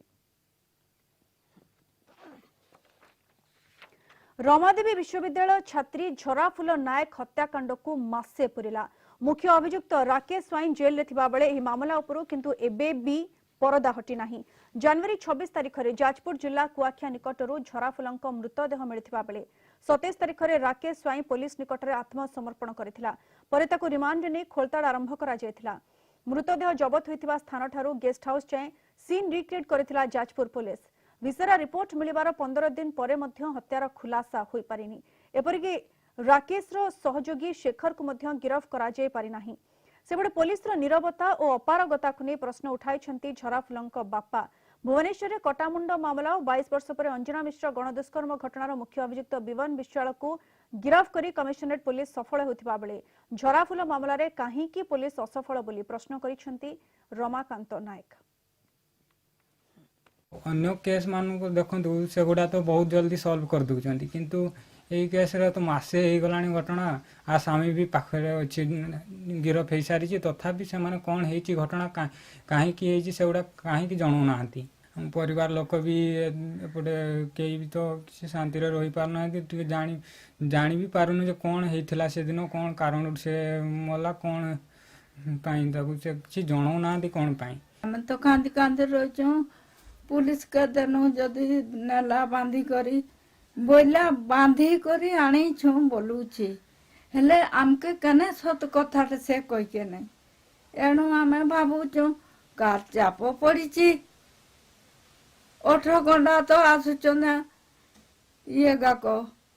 रमादेवी विश्वविद्यालय छात्री झराफुल नायक हत्याकांड को मासे पुरिला। मुख्य अभियुक्त राकेश स्वाइन जेल रे थिबा बेले एही मामला उपरु किंतु एबे भी परदा हटी नाही। जनवरी 26 तारिख रे जाजपुर जिला कुआखिया निकटरू झराफुलंक मृतदेह मिलिथिबा बेले 27 तारिख रे राकेश स्वाई पुलिस निकट रे आत्मसमर्पण करथिला। परे ताकु रिमांड ने खोलताड़ आरंभ करा जायथिला। मृतदेह जबत होइथिबा स्थान ठारू गेस्ट हाउस जाय सीन रिक्रिएट करथिला जाजपुर पुलिस। विसरा रिपोर्ट मिलिबार 15 दिन परे मध्य हत्यार खुलासा होई पारिनी। एपरिके राकेश रो सहयोगी शेखर को मध्य गिरफ करा जाय पारि नाही। सेबडे पुलिस रो निरवता और अपारगता को नै प्रश्न उठाइछंती झराफुलंक बापा। भुवनेश्वर कटामुंड मामला और 22 वर्ष पर अंजना मिश्र गणदुष्कर्म घटनार मुख्य अभियुक्त विवन विश्वाल को गिरफ करी कमिशनरेट पुलिस सफल होतिबा बेले झराफुल मामला रे काहींकी पुलिस असफल बोली प्रश्न करिछंती रमाकांत नायक। अन्य केस मान को देखंतु सेगुडा तो बहुत जल्दी सॉल्व कर दउचंती किंतु एई केस रे तो मासे हे गलानी घटना आ स्वामी भी पाखरे अछि गिरफ हे सारी तथापि से माने कोन हेची घटना काहे की हेची सेगुडा काहे की जणौ नांती। हम परिवार लोक भी एपटे केई भी तो किसी शांति रे रही पार ना कि जानी भी पारुनु जे कोन हेथिला से दिन कोन कारण से मला कोन पाई ताकू से किसी जणौ नांती कोन पाई। हम तो कांदी कांदी रहजो पुलिस के देनु जदी नाला बांधी करी बोला बांधी करी आनी छु बोलू छी हेले आमके कने सत कथा से कह के नहीं एणु आम भावुचु कार चाप पड़ी 18 घंटा तो आसुचन ये गाक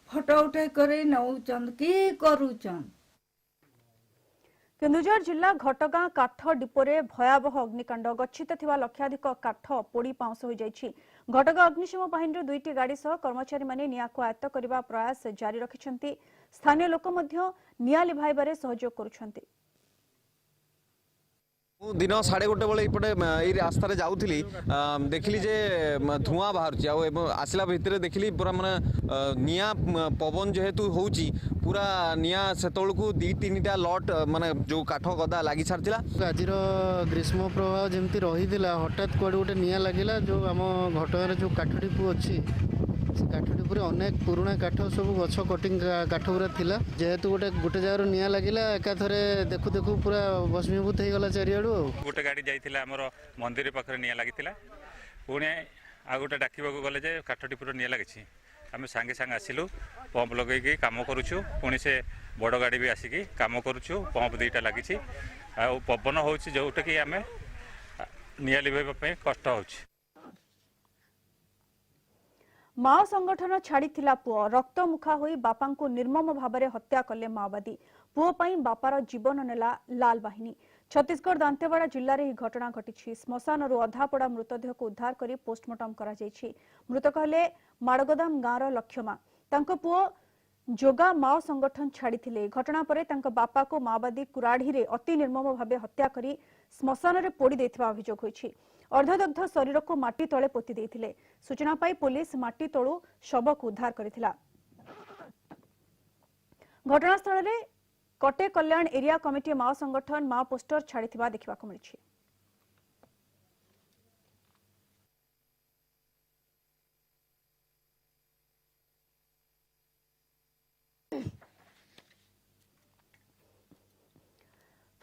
फोटो उठे कर नौचन कि करूचन। केन्दुझर जिला घटगां काठ डिपोरे भयावह अग्निकांड गच्छित थिबा लक्षाधिक काठ पोड़ी पाउंस हो जाइछि। घटगां अग्निशम बाहिनीर 2टी गाड़ी सह कर्मचारी माने नियाको आयत्त करबा प्रयास जारी रखिछन्ति। स्थानीय लोक मध्य निया लिभाइबारे सहयोग करुछन्ति। दिन 1:30 बेले इपटे ये रास्तार जाऊली देखिली जे धुआं बाहर आसला भितर देखिली पूरा माने निया पवन जेहेतु होउची पूरा निया सेतलकू 2-3टा लट माने जो काठ गदा लागि छारथिला। आज ग्रीष्म प्रभाव जमती रही हठात कुआडे गोटे निया लगिला जो आम घटगां जो काठ डिपो अच्छी से काठ डिपोरे अनेक पुराणा काठ सब गछ कटिंग काठ गुरा थिला जेहेतु गोटे जगार निया लगिला एकाथरे देखु देखु पूरा भस्मीभूत हो गला चारिआडू। गोटे गाड़ी जाइथिला हमर मंदिर पाखरे निया लागिथिला पुणे आ गोटे डाकिबाकू गले जे काठ डिपोरे निया लागिछि आमे संगे संगे आसिलु पंप लगेकी काम करूछु पुणी से बड़ गाड़ी भी आसिकी काम करूछु पंप 2टा लागिछि आ पवन होउछि जोटा कि आमे निया लिभाइबा पई कष्ट होउछि। माओ संगठन छाड़ीथिला पुओ रक्त मुखा होई बापा को निर्मम भाबरे हत्या कले माओवादी। पुओ पई बापार जीवन नेला लाल बाहिनी। छत्तीसगढ़ दांतेवाड़ा जिल्ला रे घटना घटी। श्मशानरू अधापड़ा मृतदेह को उद्धार करी पोस्टमार्टम करा जायछि। मृतक हेले माड़गोदाम गाँवर लक्ष्यमा। तांको पुओ जोगा माओ संगठन छाड़ीथिले। घटना परे तांको बापा को माओवादी कुराढ़ी रे अति निर्मम भाबे हत्या करी श्मशान रे पोड़ी देथिबा अभियोग होइछि। अर्धदग्ध शरीर को माटी तले पोती देथिले। सूचना पाई पुलिस माटी तळु शव को उद्धार करिथिला। घटनास्थल रे कटे कल्याण एरिया कमिटी माओ संगठन माओ पोस्टर छाड़ीथिबा देखिबाकू मिलिछि।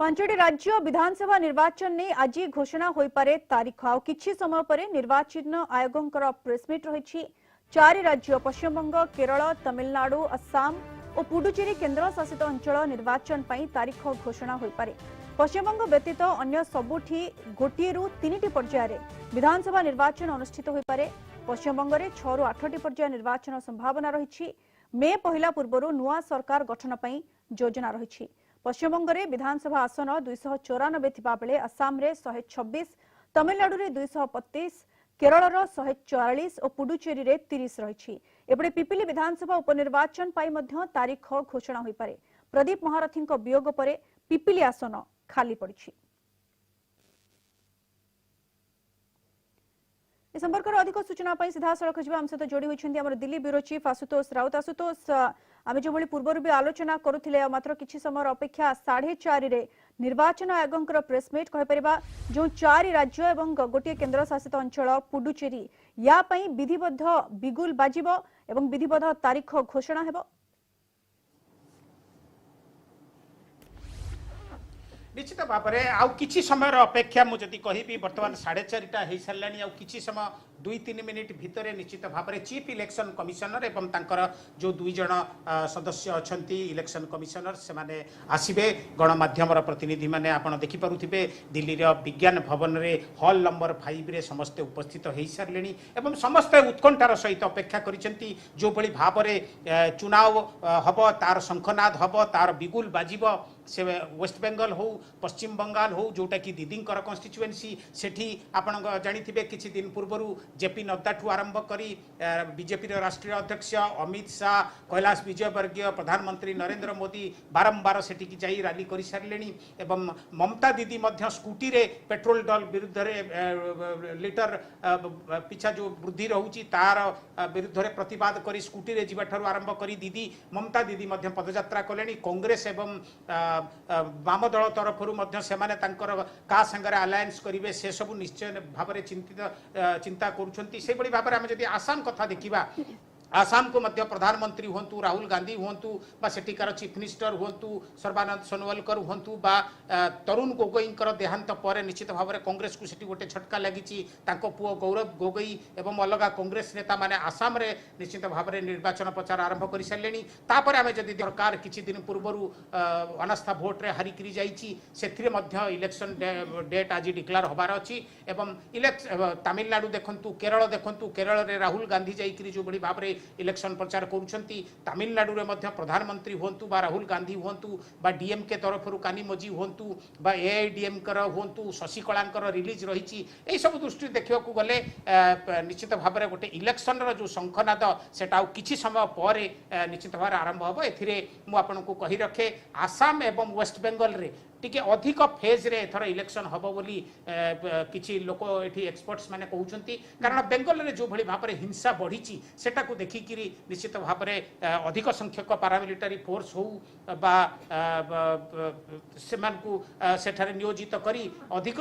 पांचटी राज्य विधानसभा निर्वाचन ने आज घोषणा होई पारे तारीख। आ किछि समय परे निर्वाचन आयोगंकर प्रेसमिट रही। 4 राज्य पश्चिमबंग, केरल, तमिलनाडु, असम और पुडुचेरी केन्द्र शासित अंचल निर्वाचन पई तारीख घोषणा होई पारे। पश्चिमबंग व्यतीत अन्य सबुठी गोटे रु 3टी पर्याय विधानसभा निर्वाचन अनुष्ठित होई पारे। पश्चिमबंग रे 6 रु 8टी पर्याय निर्वाचन संभावना रही। मे पहिला पूर्व नुआ सरकार गठन पई योजना रही। पश्चिमबंग रे विधानसभा आसन 294 थिबा बेले असम रे 126, तमिलनाडु रे 225, केरल रो 144 और पुडुचेरी रे 30 रही। एपटे पिपिली विधानसभा उपनिर्वाचन पाई मध्य तारीख घोषणा होई पारे। प्रदीप महारथी वियोग परे पिपिली आसन खाली पड़ी। इस संपर्क में अधिक सूचना सीधा सड़क आम सहित जोड़ी होती दिल्ली ब्यूरो चीफ आशुतोष राउत। आशुतोष, आम जो पूर्व भी आलोचना करुले मात्र किसी समय अपेक्षा 4:30 रे निर्वाचन आयोगंकर प्रेसमिट कहीपर जो 4 राज्य एवं गोटे केन्द्र शासित अंचल पुडुचेरी या विधिबद्ध बिगुल बाजिब एवं विधिबद्ध तारीख घोषणा हेबो। निश्चित भाव में आउ किछि समय अपेक्षा मुझे कहि बर्तमान 4:30 हो सारे आउ किछि समय 2-3 मिनिट भितर निश्चित भाव में चीफ इलेक्शन कमिशनर एवं तांकर जो 2 जन सदस्य अच्छा इलेक्शन कमिशनर से माने आसबे गणमाध्यम प्रतिनिधि माने आपण देखि पारुथिबे दिल्ली विज्ञान भवन रे हॉल नंबर 5 रे समस्ते उपस्थित हो सारे एवं समस्ते उत्कंठार सहित अपेक्षा करिसेंती जो भली भाव में चुनाव हब तार शंखनाद हब तार बिगुल बाजिब से वेस्ट बेंगल हो पश्चिम बंगाल हो जोटा कि दीदींकर कन्स्टिट्युएंसी सेठी आपण जानिथिबे किछि दिन पूर्वरु जेपी नड्डा ठू आरंभ करी बीजेपी राष्ट्रीय अध्यक्ष अमित शाह कैलाश विजयवर्गीय प्रधानमंत्री नरेंद्र मोदी बारंबार सेठी की जाई रैली करि सारलेनी एवं ममता दीदी मध्य स्कूटी रे पेट्रोल डल विरुद्ध रे लीटर पिछा जो वृद्धि रहउची तार विरुद्ध रे प्रतिवाद करी स्कूटी रे जीवा ठारू आरंभ करी दीदी ममता दीदी मध्य पदयात्रा कलेनी। कांग्रेस एवं वाम दल तरफ का संगे अलायंस करेंगे से सब निश्चय भाव में चिंता करुँच से भाव में आम जदि आसाम कथा देखा आसाम को मध्य प्रधानमंत्री हूँ राहुल गांधी हूँ बा सेठिकार चीफ मिनिस्टर हूँ सर्बानंद सोनोवालकर हूँ बा तरुण गोगोईंकर देहांत पर निश्चित भाव में कांग्रेस को सेठी गोटे झटका लगी पुओ गौरव गोगोई एवं अलग कांग्रेस नेता माने आसाम रे निश्चित भाव में निर्वाचन प्रचार आरंभ कर सारे तापर आम जदि सरकार किछि दिन पूर्व अनास्था भोट रे हारिकी जाइए से इलेक्शन डेट आज डिक्लेयर होबार अच्छी एवं तमिलनाडु देखंतु केरल रे राहुल गांधी जाइकरी जो बड़ी भाव में इलेक्शन प्रचार करुछंती तमिलनाडु रे मध्य प्रधानमंत्री होंतु बा राहुल गांधी होंतु बा डीएमके तरफरु कानीमोजी होंतु बा एआईडीएम कर होंतु शशिकलांकर रिलीज रही एई सब दृष्टि देखिबा को गले निश्चित भाव में गोटे इलेक्शन रो जो शंखनाद सेटा आ किछि समय पर निश्चित भाव आरंभ होबो एथिरे मु आपनको कहि रखे आसाम एवं वेस्ट बेंगल रे टिके अधिक फेज रे एथर इलेक्शन हबो बोली किछि लोक एठी एक्सपर्ट्स माने कहउछंती कारण बेंगल रे जो भली भाबरे हिंसा बढ़ीची सेटा को देखि किरी निश्चित भाबरे अधिक संख्यक पारामिलिटरी फोर्स हो बा सेमान को सेठारे नियोजित करी अधिक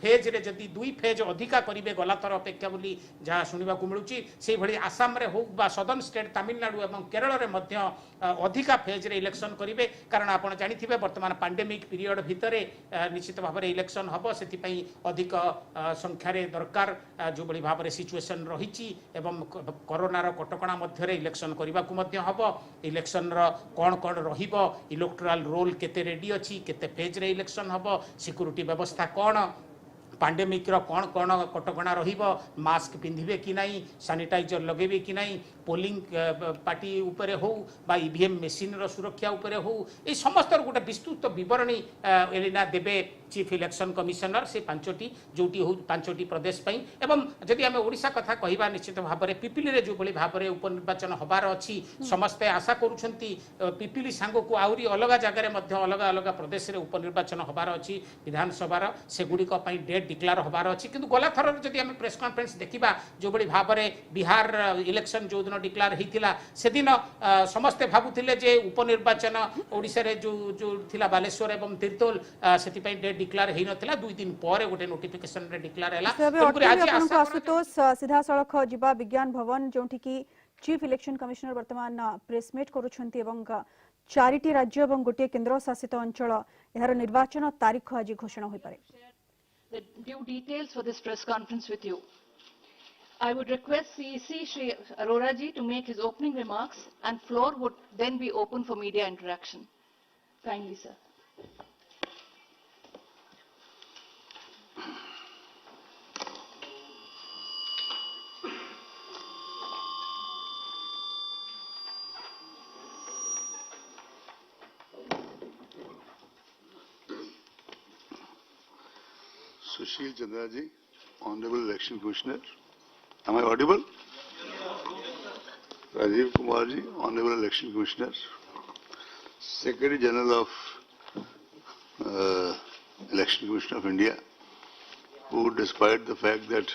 फेज रे जदी दुई फेज अधिका करिवे गला थर अपेक्षा बोली जहा सुनिबा को मिलुची सेही भली आसाम रे हो बा सदर्न स्टेट तमिलनाडु एवं केरल रे मध्य अधिका फेज रे इलेक्शन करिवे कारण आपण जानिथिबे वर्तमान पैंडेमिक पीरियड भितरे निश्चित भाव में इलेक्शन हम से अधिक संख्यार दरकार जो बड़ी भाव में सिचुएसन रही एवं कोरोनार कटकणा मध्य इलेक्शन करने को हम इलेक्शन कौन कौन इलेक्टोरल रोल केते रेडी अच्छी केते फेज रे इलेक्शन हम सिक्यूरिटी व्यवस्था कौन पैंडेमिक कौन कौन कटकणा मास्क पिंधिबे कि नहीं सैनिटाइजर लगेबे कि नहीं पोलिंग पार्टी उपरे हो बा ईवीएम मेसीन रो सुरक्षा उपरे हो ये समस्त गोटे विस्तृत विवरणी एलिना देबे चीफ इलेक्शन कमिशनर से पांचटी जोटी हो पांचटी प्रदेश पई एवं जदि आम ओडिशा कथा कहबा निश्चित भाव में पिपिली रे जो बड़ी भाव में उपनिर्वाचन हबार अच्छी समस्ते आशा करुछंती पिपिली सांग को आउरी अलग जगार अलग अलग प्रदेश रे उपनिर्वाचन हबार अच्छी विधानसभा से गुड़िक डेट डिक्लेयर हबार अच्छी किंतु गला थर जदि आम प्रेस कॉन्फ्रेंस देखा जो बड़ी भाव में बिहार इलेक्शन जो दिन डिक्लेयर होता से दिन समस्ते भावुले जे उपनिर्वाचन ओडिशा रे जो थिला बालेश्वर एवं तीर्तोल से डेट डिक्लेयर हो नथिला 2 दिन पर गोटे नोटिफिकेशन रे डिक्लेयर हैला आशुतोष सीधा सड़क जिबा विज्ञान भवन जोंठी की चीफ इलेक्शन कमिशनर वर्तमान प्रेस मीट करुछंती एवं 4टी राज्य एवं गोटे केंद्र शासित अंचल यार निर्वाचन तारीख आज घोषणा होई पारे The due details for this press conference with you. I would request CEC Shri Arora ji to make his opening remarks and floor would then be open for media interaction. Kindly, sir. Sushil Chandra ji, Honorable Election Commissioner. Am I audible? Rajiv Kumar ji, Honorable Election Commissioner. Secretary General of Election Commission of India, who despite the fact that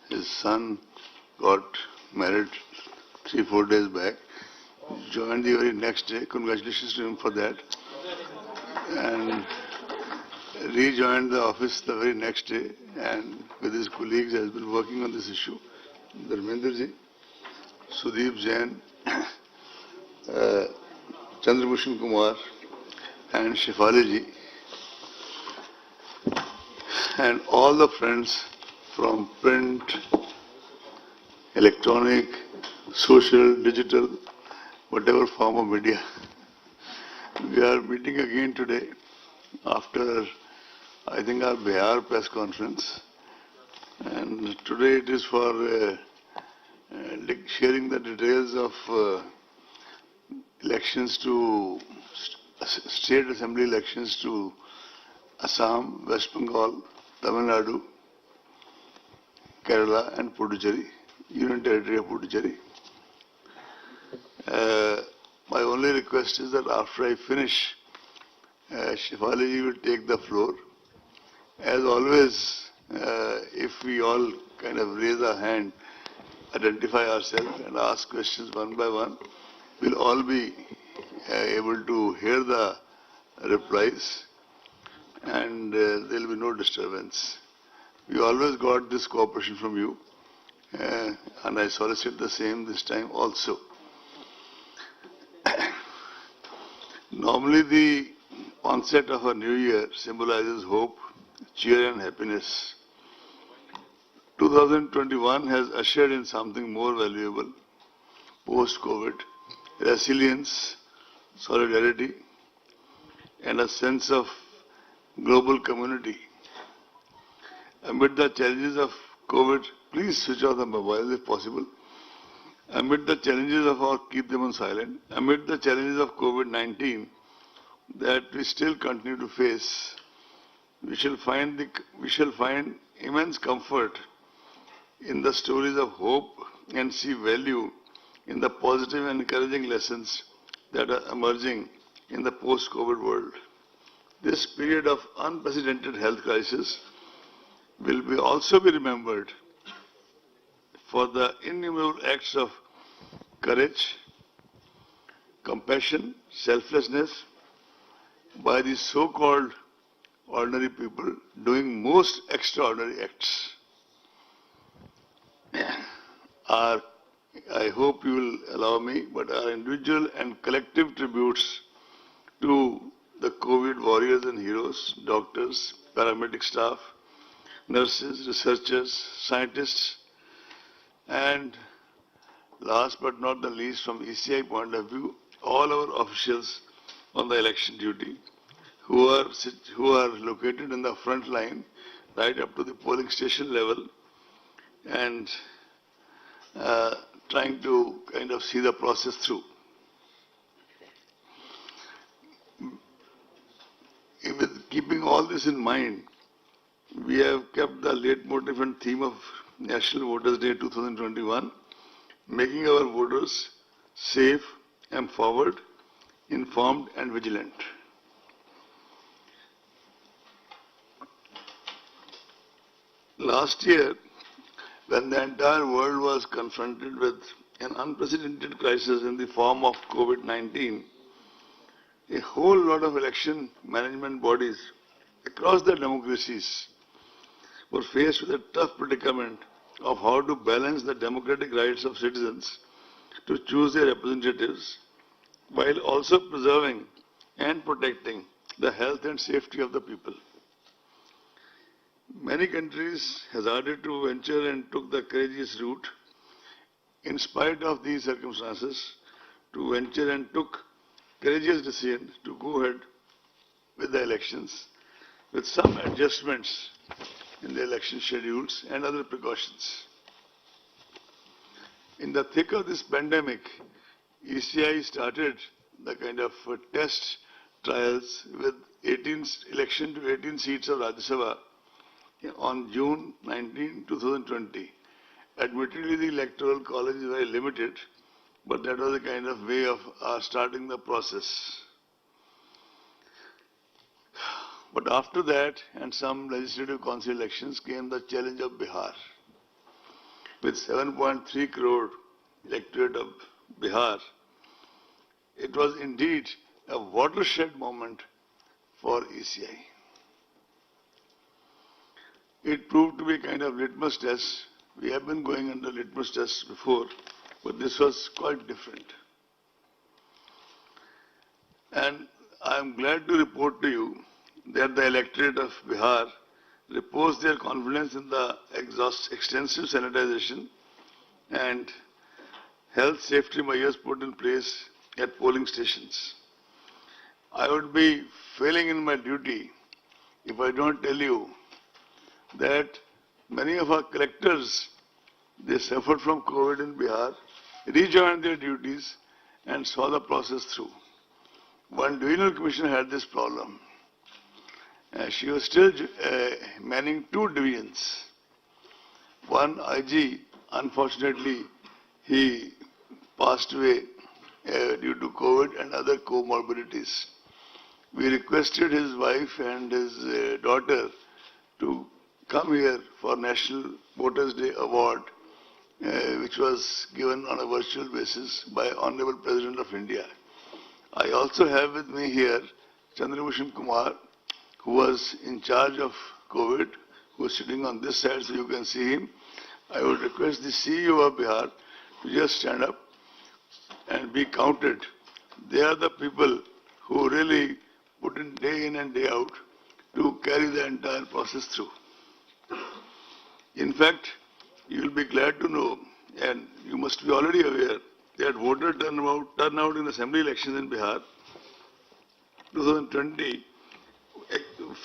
his son got married 3-4 days back, joined the very next day. Congratulations to him for that. And rejoined the office the very next day and with his colleagues has been working on this issue. Dharmendra ji, Sudeep Jain, Chandrabhushan Kumar and Shefali ji and all the friends from print, electronic, social, digital, whatever form of media. We are meeting again today after I think our Bihar press conference, and today it is for sharing the details of elections to state assembly elections to Assam, West Bengal, Tamil Nadu, Kerala and Puducherry, Union Territory of Puducherry. My only request is that after I finish, Shefali ji will take the floor. As always, if we all kind of raise our hand, identify ourselves and ask questions one by one, we'll all be able to hear the replies and there will be no disturbance. We always got this cooperation from you and I solicit the same this time also. Normally the onset of a new year symbolizes hope, cheer and happiness. 2021 has ushered in something more valuable, post-COVID, resilience, solidarity, and a sense of global community. Amid the challenges of COVID, please switch off the mobile if possible. Amid the challenges of keep them on silent. Amid the challenges of COVID-19 that we still continue to face, we shall find immense comfort in the stories of hope and see value in the positive and encouraging lessons that are emerging in the post-COVID world. This period of unprecedented health crisis will also be remembered for the innumerable acts of courage, compassion, selflessness by the so-called ordinary people doing most extraordinary acts. I hope you will allow me, but our individual and collective tributes to the COVID warriors and heroes, doctors, paramedic staff, nurses, researchers, scientists, and last but not the least, from ECI point of view, all our officials on the election duty who are located in the front line right up to the polling station level and trying to kind of see the process through. With keeping all this in mind, we have kept the leitmotif and theme of National Voters Day 2021, making our voters safe, empowered, informed and vigilant. Last year, when the entire world was confronted with an unprecedented crisis in the form of COVID-19, a whole lot of election management bodies across the democracies were faced with a tough predicament of how to balance the democratic rights of citizens to choose their representatives while also preserving and protecting the health and safety of the people. Many countries hazarded to venture and took the courageous route, in spite of these circumstances, to venture and took courageous decision to go ahead with the elections, with some adjustments in the election schedules and other precautions. In the thick of this pandemic, ECI started the kind of test trials with election to 18 seats of Rajya Sabha on June 19, 2020. Admittedly, the electoral college is very limited, but that was a kind of way of starting the process. But after that, and some legislative council elections, came the challenge of Bihar. With 7.3 crore electorate of Bihar, it was indeed a watershed moment for ECI. It proved to be a kind of litmus test. We have been going under litmus tests before, but this was quite different. And I am glad to report to you that the electorate of Bihar reposed their confidence in the extensive sanitization and health safety measures put in place at polling stations. I would be failing in my duty if I don't tell you that many of our collectors, they suffered from COVID in Bihar, rejoined their duties and saw the process through. One divisional commissioner had this problem. She was still manning 2 divisions. One IG, unfortunately, he passed away due to COVID and other comorbidities. We requested his wife and his daughter to come here for National Voters Day Award, which was given on a virtual basis by Honorable President of India. I also have with me here Chandrabhushan Kumar, who was in charge of COVID, who is sitting on this side so you can see him. I would request the CEO of Bihar to just stand up and be counted. They are the people who really put in day in and day out to carry the entire process through. In fact, you will be glad to know, and you must be already aware, that voter turnout in assembly elections in Bihar 2020,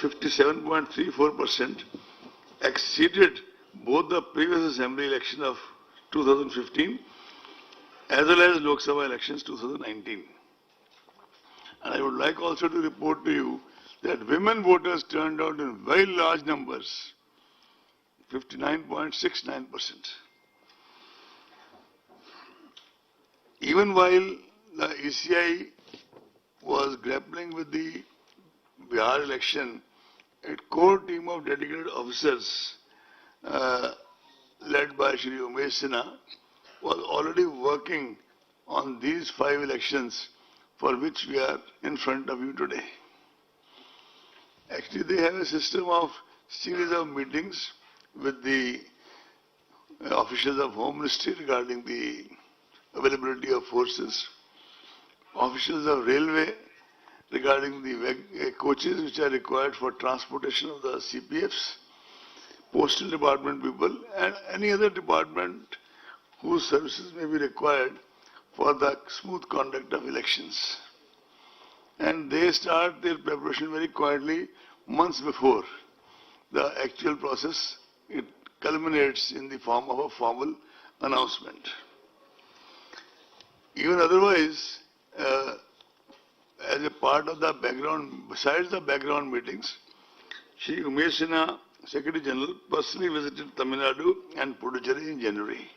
57.34%, exceeded both the previous assembly election of 2015 as well as Lok Sabha elections 2019. And I would like also to report to you that women voters turned out in very large numbers, 59.69%. Even while the ECI was grappling with the Bihar election, a core team of dedicated officers led by Shri Umesh Sinha was already working on these 5 elections for which we are in front of you today. Actually, they have a system of series of meetings with the officials of Home Ministry regarding the availability of forces, officials of Railway regarding the coaches which are required for transportation of the CPFs, Postal Department people, and any other department whose services may be required for the smooth conduct of elections. And they start their preparation very quietly months before the actual process. It culminates in the form of a formal announcement. Even otherwise, as a part of the background, besides the background meetings, Shri Umesh Sinha, Secretary General, personally visited Tamil Nadu and Puducherry in January.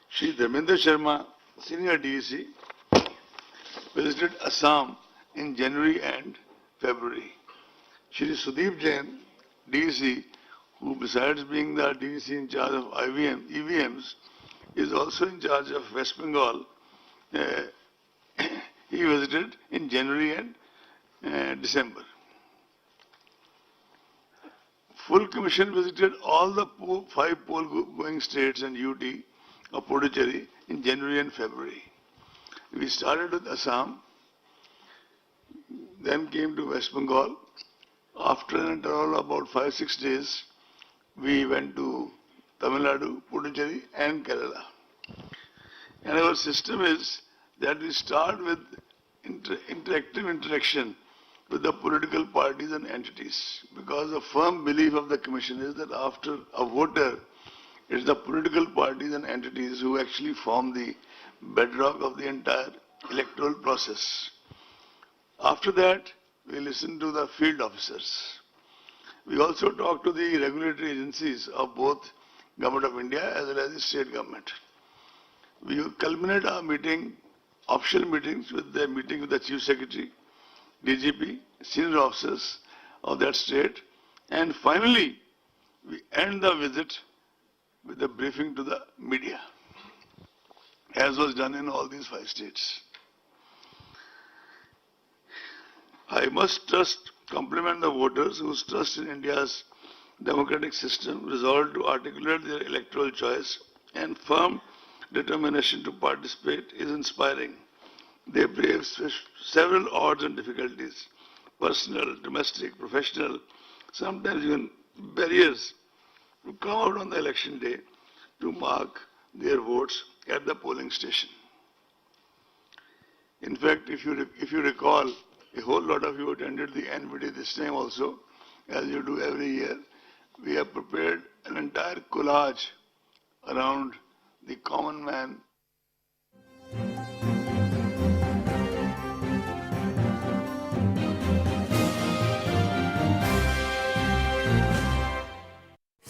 Shri Dharmendra Sharma, Senior DEC, visited Assam in January and February. Shri Sudeep Jain, DEC, who besides being the DEC in charge of EVMs, is also in charge of West Bengal. He visited in January and December. Full Commission visited all the 5 poll-going states and UT of Puducherry in January and February. We started with Assam, then came to West Bengal. After an interval of about 5-6 days, we went to Tamil Nadu, Puducherry and Kerala. And our system is that we start with interactive interaction with the political parties and entities, because the firm belief of the Commission is that after a voter, it's the political parties and entities who actually form the bedrock of the entire electoral process. After that, we listen to the field officers. We also talk to the regulatory agencies of both Government of India as well as the state government. We culminate our meeting, official meetings, with the meeting with the Chief Secretary, DGP, senior officers of that state, and finally we end the visit with a briefing to the media, as was done in all these 5 states. I must compliment the voters whose trust in India's democratic system, resolved to articulate their electoral choice, and firm determination to participate is inspiring. They brave several odds and difficulties, personal, domestic, professional, sometimes even barriers, to come out on the election day to mark their votes at the polling station. In fact, if you recall, a whole lot of you attended the NVD this time also, as you do every year. We have prepared an entire collage around the common man.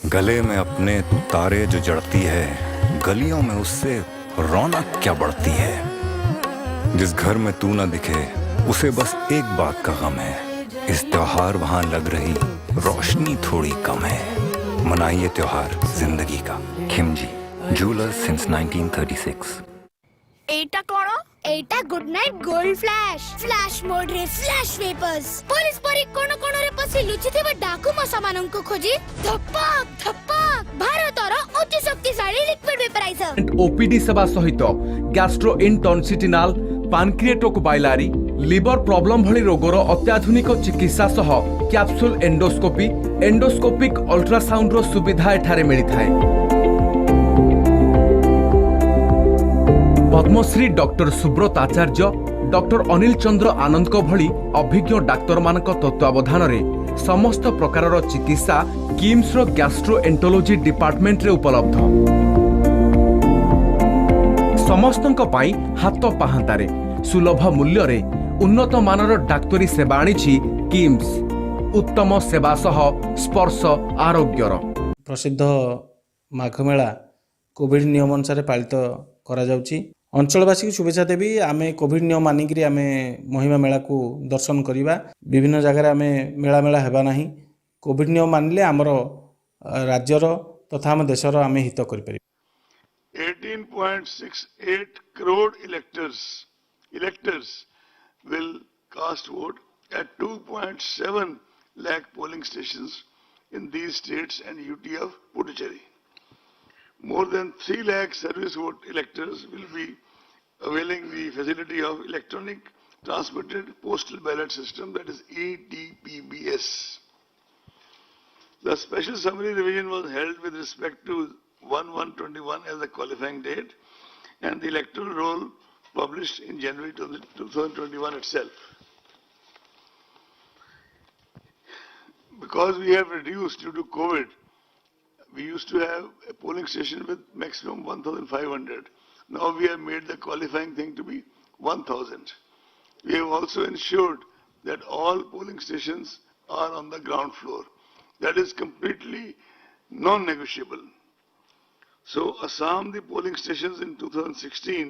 गले में अपने तू तारे जो जड़ती है, गलियों में उससे रौनक क्या बढ़ती है। जिस घर में तू ना दिखे उसे बस एक बात का गम है, इस त्योहार वहां लग रही रोशनी थोड़ी कम है। मनाइए त्योहार जिंदगी का। Khimji, jewellers since 1936। एटा कोण? एटा good night gold flash mode रे फ्लैश वेपर्स पुलिस परी कोण रे पसी लुचिथिबा डाकू मसा मानंको खोजी धप्पक भारतर 29 मॉइस्चराइजर। ओपीडी सेवा सहित गैस्ट्रोइंटॉन्सिटिनाल पानक्रिएटोकोबाइलारी लिवर प्रॉब्लम भली रोगर अत्याधुनिक चिकित्सा सह कैप्सूल एंडोस्कोपी एंडोस्कोपिक अल्ट्रासाउंड रो सुविधा एठारे मिलिथाय। पद्मश्री डॉक्टर सुब्रत आचार्य डॉक्टर अनिल चंद्र आनंद को भली अभिज्ञ डाक्तर मानक तत्वावधान रे समस्त प्रकारर चिकित्सा किम्स रो गैस्ट्रोएंटोलॉजी डिपार्टमेंट रे उपलब्ध। समस्तंक पाई हाथ पाहांतारे सुलभ मूल्य रे उन्नत मानर डाक्तरी सेवा आनिछि किम्स। उत्तम सेवा सह स्पर्श आरोग्यर। प्रसिद्ध माघ मेला कोविड नियम अनुसार पालित करा जाउछि। अंचलवासी की शुभेच्छा देवी आमे कोविड नियम मानिक आमे महिमा मेला को दर्शन करिबा। विभिन्न जगह आमे मेला मेला हेबा नाही। कोविड नियम मानिले आमर राज्यर तथा आम देशर आमे हित करि पारि। 18.68 crore electors will cast vote at 2.7 lakh polling stations in these states and UT of Puducherry. More than 3 lakh service vote electors will be availing the facility of electronic transmitted postal ballot system, that is ETPBS. The special summary revision was held with respect to 1/1/21 as the qualifying date and the electoral roll published in January 2021 itself. Because we have reduced due to COVID, we used to have a polling station with maximum 1,500. Now we have made the qualifying thing to be 1,000. We have also ensured that all polling stations are on the ground floor. That is completely non-negotiable. So Assam, the polling stations in 2016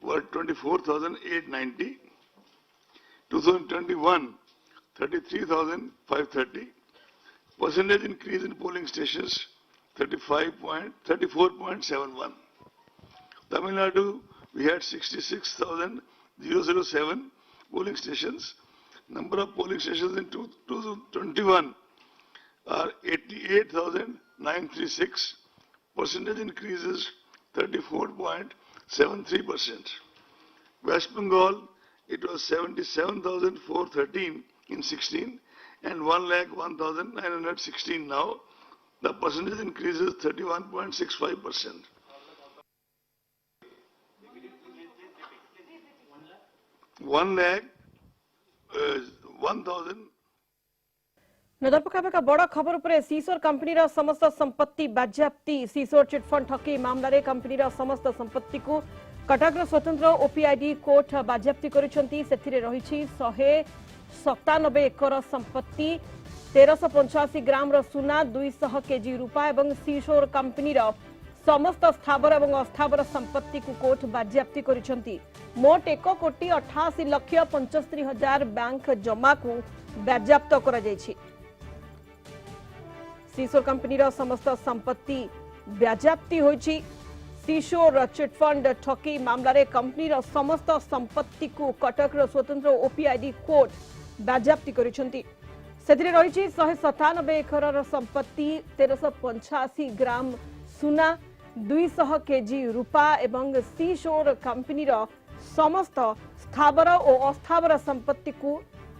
were 24,890. 2021, 33,530. Percentage increase in polling stations 34.71. Tamil Nadu, we had 66,007 polling stations. Number of polling stations in 2021 are 88,936. Percentage increases 34.73%. West Bengal, it was 77,413 in 16 and 1,01,916 now. The percentage increases 31.65%. नजर पकाबा बड़ खबर पर सीसोर company समस्त संपत्ति बाज्याप्ति। सीसोर chit fund ठकी मामलें company समस्त संपत्ति को कटक स्वतंत्र ओपीआईडी कोर्ट बाज्याप्ति करिसेंती। सेथिरे रहिछि 197 एकर संपत्ति, 1385 ग्राम सुना, 200 केजी रूपा एवं सीसोर कंपनी समस्त स्थावर एवं अस्थावर संपत्ति को कोर्ट बाज्याप्ति करिसेंती। मोट 1,88,75,000 बैंक जमा को बाज्याप्त करा जायछि। सीसोर कंपनी समस्त संपत्ति बाज्याप्ति होइछि। सीसोर चिटफंड ठकी मामलें कंपनी समस्त संपत्ति को कटक स्वतंत्र ओपीआईडी कोर्ट बाज्याप्ति करिसेंती। सेथिरे रहिछि 197 एकर संपत्ति, 1385 ग्राम सुना, 200 केजी रूपा एवं सीसोर कंपनी समस्त स्थावर और अस्थावर संपत्ति को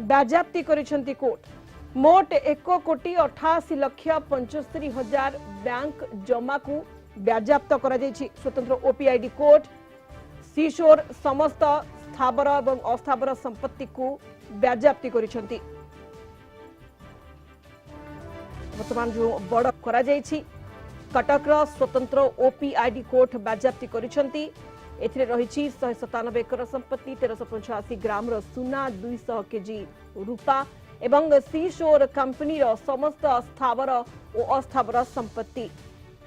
बाज्याप्ति करिसेंती कोर्ट। मोट 1,88,75,000 बैंक जमा को बाज्याप्त करा जायछि। स्वतंत्र ओपीआईडी कोर्ट सीसोर समस्त स्थावर एवं अस्थावर संपत्ति को बाज्याप्ति करिसेंती। वर्तमान जो बड़ करा जायछि कटक स्वतंत्र ओपीआईडी कोर्ट बाज्याप्ति करिसेंती। एथिरे रहिछि 197 एकर संपत्ति, 1385 ग्राम सुना, 200 केजी रूपा एवं सीसोर कंपनी समस्त स्थावर और अस्थावर संपत्ति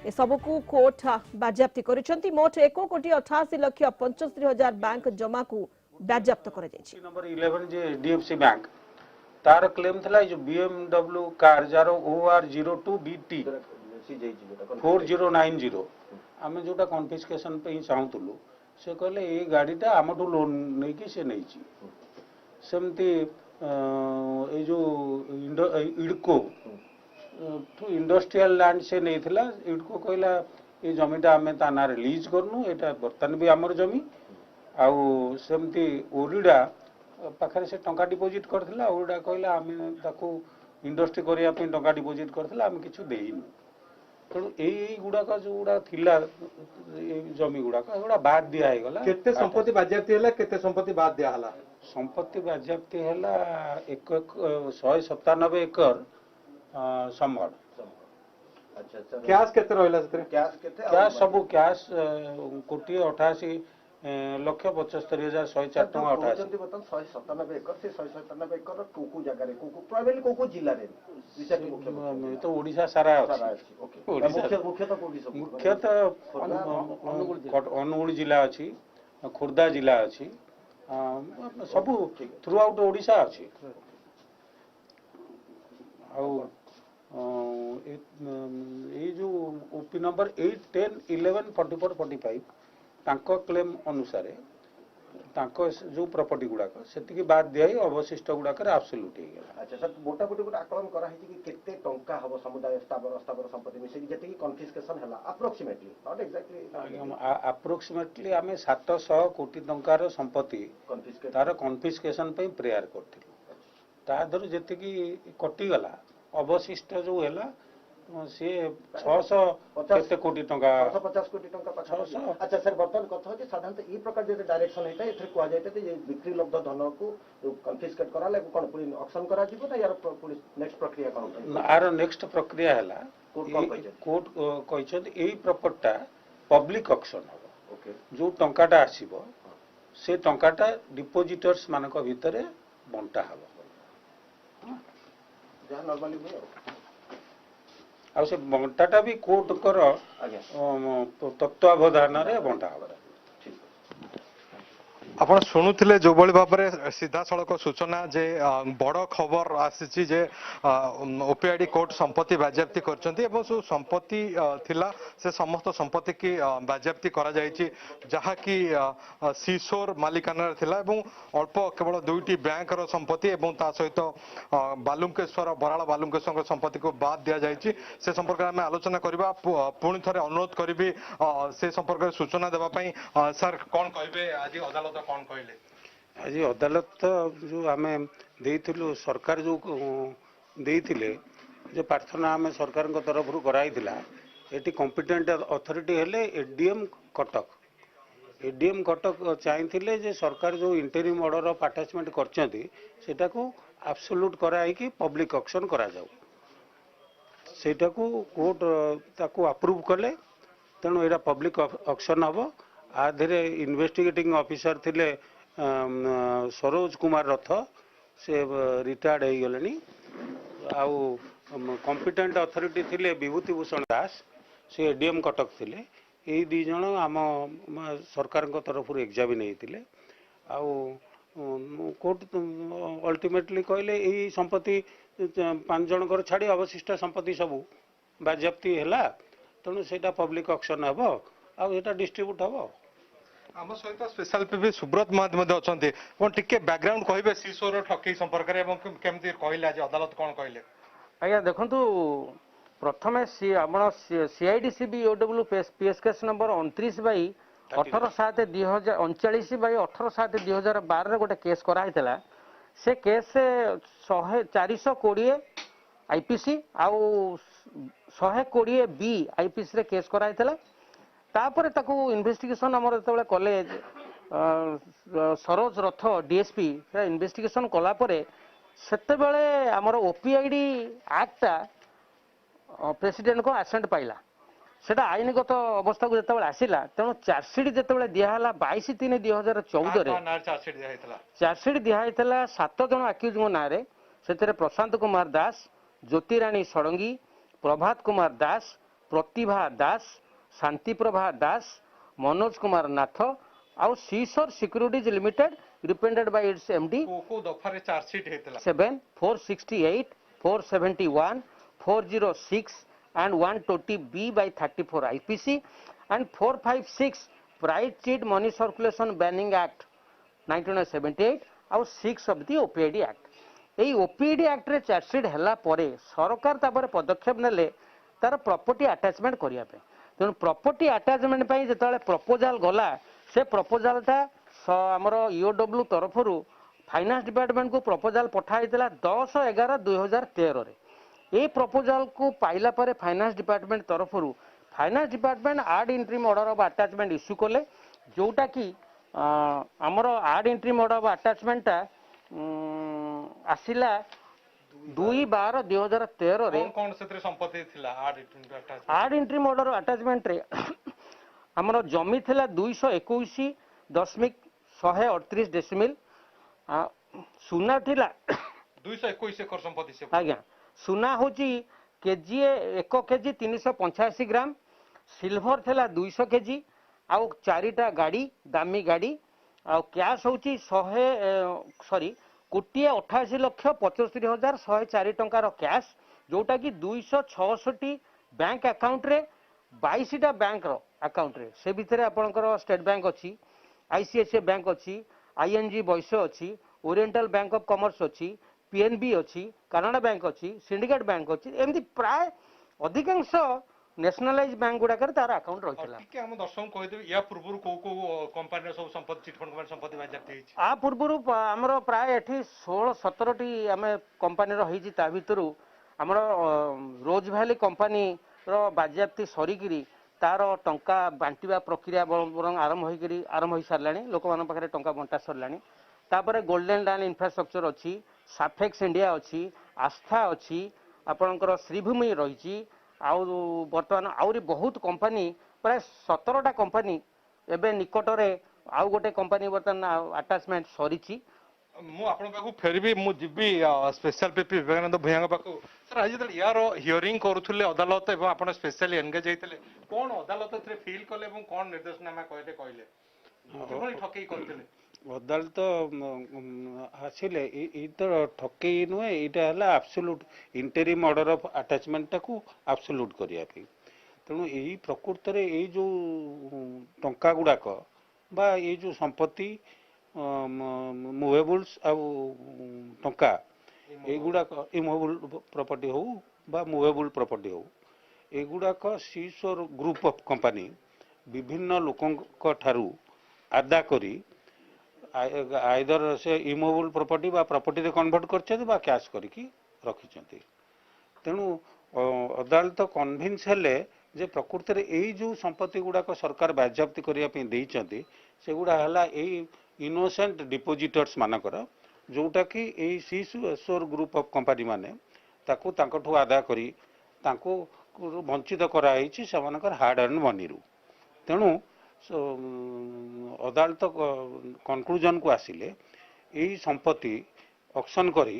ए सबको कोर्ट बाज्याप्ति करिसेंती। मोट 1,88,75,000 बैंक जमा को बाज्याप्त करा जायछि। नंबर 11 जे एचडीएफसी बैंक तार क्लेम थला जो बीएमडब्ल्यू कार जारो OR02BT 4090 आमे जोटा कॉन्फिस्केशन पे ही चाहूतलु से कहले ए गाड़ीटा आमठू लोन नहीं कि से नहीं सेमती ए जो इडको इंडस्ट्रियल लैंड से नहीं थिला इडको कहला ये जमीटा आम ता ना रिलीज करनु एटा बर्तमान भी आमर जमी आउ सेमती ओरिडा पाखे से टंका डिपोजिट करथिला ओरिडा कहला आम ताकू इंडस्ट्री करिया पे टंका डिपोजिट करथिला आम किछु देइनु तेणु यही गुड़ाक जो गुड़ा थिला जमी गुड़ाक एगुड़ा बाद दिया है गला केते संपत्ति बाज्याप्ति हला केते संपत्ति बाद दिया हला संपत्ति बाज्याप्ति हला 197 एकर संबल अच्छा अच्छा कैश केते रहला सेते कैश सब कैश 1,88,75,104 टका 88 बतन 197 एकर से 197 एकर कोकु जगह रे कोकु प्रोबेबली कोकु जिल्ला रे विषय मुख्य तो ओडिशा सारा अछि ओके मुख्य तो कोडी सब मुख्य तो अनुगुल जिला अछि खुर्दा जिला अछि सब थ्रू आउट ओडिशा अछि ये जो ओपी नंबर 8, 10, 11, 44, 45 तांको क्लेम अनुसार तांको जो प्रॉपर्टी गुड़ाक से बाद दिया अवशिष्ट गुड़ाक एब्सोल्यूट हो गला अच्छा सर मोटा मोटी गोटे आकलन करा है कि केते टंका हबो समुदाय स्थावर संपत्ति मिसे जेते कि कन्फिस्केशन हला अप्रोक्सीमेटली नॉट एक्जेक्टली अप्रोक्सीमेटली आमे 700 कोटी टंकार संपत्ति तार कन्फिस्केशन पे प्रेयर करथिलु ता दर जेते कि कटि गला अवशिष्ट जो है सी 650 कोटी टंका 650 कोटी टंका अच्छा सर बर्तमान कथा होची साधारणतः ई प्रकार जे डायरेक्शन हेता एथरे कुआ जायते जे बिक्री लब्ध धन को कन्फिस्केट कराले कोन पुरी ऑक्शन करा जिवो ना यार पुलिस नेक्स्ट प्रक्रिया कोन आर नेक्स्ट प्रक्रिया हैला कोर्ट कहछत एई प्रॉपर्टा पब्लिक ऑक्शन हो ओके जो टंकाटा आसीबो से टंकाटा डिपोजिटर्स मानक भितरे बंटा हबो जहाँ नॉर्मली हुए आ से बंटाटा भी कोर्ट कर तत्वावधान रे बंटा हबो आपण शुणुले जो भाई भाव में सीधा सड़क सूचना जे बड़ खबर आसी जे ओपीआईडी कोर्ट संपत्ति बाज्याप्ति करछंती एवं जो संपत्ति थिला से समस्त संपत्ति की बाज्याप्ति करा जायछि जहा कि सीसोर मालिकाना थिला एवं अल्प केवल दुईटी बैंक रो संपत्ति एवं ता सहित बालुंकेश्वर बराल बालुंकेश्वर संपत्ति को बाद दिया जायछि से संपर्क में आम आलोचना करबा पुणी थरे अनुरोध करी से संपर्क में सूचना देबा पई सर कोन कहबे आज अदालत कौन कहले आज अदालत जो आम देइथिलु सरकार जो देइथिले जो प्रार्थना आम सरकार तरफ कराई एटी कॉम्पिटेंट अथॉरिटी हेले एडीएम कटक चाहिए जे सरकार जो इंटरिम ऑर्डर ऑफ अटैचमेंट करछंती सेटा को एब्सोल्यूट कराई कि पब्लिक ऑक्शन करा जाऊ सेटा को कोर्ट ताको अप्रूव कले तेणु एटा पब्लिक ऑक्शन हबो आधे इन्वेस्टिगेटिंग ऑफिसर थिले सरोज कुमार रथ से रिटायर्ड हो गले आउ कॉम्पिटेंट अथॉरिटी थिले विभूति भूषण दास से एडीएम कटक थिले यही दी जन आम सरकार तरफ एग्जामिन होते आउ कोर्ट अल्टीमेटली कहले यही संपत्ति 5 जनकर छाड़ी अवशिष्ट संपत्ति सब बाज्याप्ति है तेणु से पब्लिक ऑक्शन हम आटा डिस्ट्रीब्यूट हम आम सहित स्पेशल पीपी सुब्रत महांती अच्छा टिके बैकग्राउंड कहे सीसोर ठकई संपर्क में केमती कहले आज अदालत कौन कहले आज्ञा देखु प्रथम CIDC O W PS case number 29/18/2039/18/2012 गोटे केस कराइला से केस 420 आईपीसी आउ 120 बी आईपीसी रे केस कराइला तापर ताकू इन्वेस्टिगेशन आमर जो कॉलेज सरोज रथ डीएसपी इन्वेस्टिगेशन कला सेते बेले आमर ओपीआईडी एक्टा प्रेसिडेंट को आसेंट पाइला सेटा आईनगत अवस्था को जिते आसला तेणु चार्जसीट जिते दिहला 22/3/2014 चार्जसीट दिहला 7 जन आक्यूज ना से प्रशांत कुमार दास ज्योतिराणी षडंगी प्रभात कुमार दास प्रतिभा दास शांति प्रभा दास मनोज कुमार नाथ आउ सीसोर securities limited represented by its MD को दफारे चार्जशीट हेतला 7 468 471 406 and 120 B by 34 IPC and 456 Pride Cheat Money Circulation Banning Act 1978 आउ 6 of the OPID Act AE OPID Act रे चार्जशीट हला परे सरकार तापर पदक्षेप नेले तार प्रॉपर्टी अटैचमेंट करिया पे तेणु प्रॉपर्टी अटैचमेंट पे जो प्रपोजाल गला से प्रपोजालटा आमर ईओडब्ल्यू तरफ फाइनेंस डिपार्टमेंट को प्रपोजाल पठाई 10/11/2013 ये प्रपोजाल को पाइला पर फाइनेंस डिपार्टमेंट तरफ फाइनेंस डिपार्टमेंट आड interim order of attachment issue कले जोटा कि आमर आड इंट्रीम ऑर्डर ऑफ अटैचमेंट आसिला 2/12/2013 रे कौन से संपत्ति थिला आड इंट्रीम ऑर्डर ऑफ अटैचमेंट रे आमर जमी थिला 221.138 डेसिमिल सुना थिला 221 एकर संपत्ति से आज्ञा सुना होची केजीए 1 केजी 385 ग्राम सिल्वर थिला 200 केजी आउ 4टा गाड़ी दामी गाड़ी आउ कैश होची 1,88,75,104 टंकार कैश जोटा कि 266 बैंक अकाउंट रे 22टा बैंक रो अकाउंट रे से भितर आपनकर स्टेट बैंक अच्छी आईसीआईसीआई बैंक अच्छी आईएनजी वैश्य अच्छी ओरिएंटल बैंक ऑफ कॉमर्स अच्छी पीएनबी अच्छी कनाडा बैंक अच्छी सिंडिकेट बैंक अच्छी एमती प्राय अधिकांश नेशनलाइज बैंक गुड़ाकर तार अकाउंट रही ठीक है हम दर्शक कहि देबे या पूर्व को कंपनी सब संपत्ति चिटफंड कंपनी संपत्ति बाजार हेछि आ पूर्व हमर प्राय एठी 16-17 टी हमें कंपनी रही ता भितरु हमर रोज वैली कंपनी रो बाज्याप्ति सरीगिरी तार टंका बांटिबा प्रक्रिया बरंग आरंभ हो सारलानी लोक मान पाखरे टंका बंटा सरलानी तापर गोल्डन लैंड इंफ्रास्ट्रक्चर अच्छी साफेक्स इंडिया अच्छी आस्था अच्छी आपणकर श्रीभूमि रही बर्तमान आउरी बहुत कंपनी प्राय 17टा कंपनी एबे निकटरे आउ गोटे कंपनी बर्तमान अटैचमेंट सरीची मु आपण पाखु फेरबी मु जिबी स्पेशल पीपी विवेकानंद भैया पाखु सर आज जब यार हियरिंग करूथले अदालत एवं आपण स्पेशली एंगेज हेतले कोन अदालत रे फील कले एवं कोन निर्देशनामा कहले कोन ठकई करथले अदालत आसिले तो ठकई नुहे यहाँ आब्सोल्यूट इंटरिम ऑर्डर ऑफ अटैचमेंट टाकू आब्सोल्यूट करिया पे तेणु यही प्रकृत रे ये जो टंका गुड़ाक बा ये जो संपत्ति मुवेबल्स आ टंका एगुड़ाक इमुवेबल प्रॉपर्टी हो बा मुवेबल प्रॉपर्टी हो एगुड़ाक सीसोर ग्रुप ऑफ कंपनी विभिन्न लोकों ठारू आदा करी आइदर से इमोबल प्रॉपर्टी बा प्रॉपर्टी रे कन्वर्ट करछथि बा कैश करके रखिछथि तेणु अदालत कन्विन्स हेले जे प्रकृत रे एई जो संपत्ति गुड़ाक सरकार बाज्याप्ति करिया पे देइछथि सेगुड़ा हला एई इनोसेंट डिपोजिटर्स मानकर जोटा कि एई सीसोर ग्रुप ऑफ कंपनी माने ताकू तांकठू आदा करी तांको वंचित कराइछि सेमानकर हार्ड अर्न मनी रु तेणु अदालत कनक्लूजन को आसिले यही संपत्ति ऑक्शन करी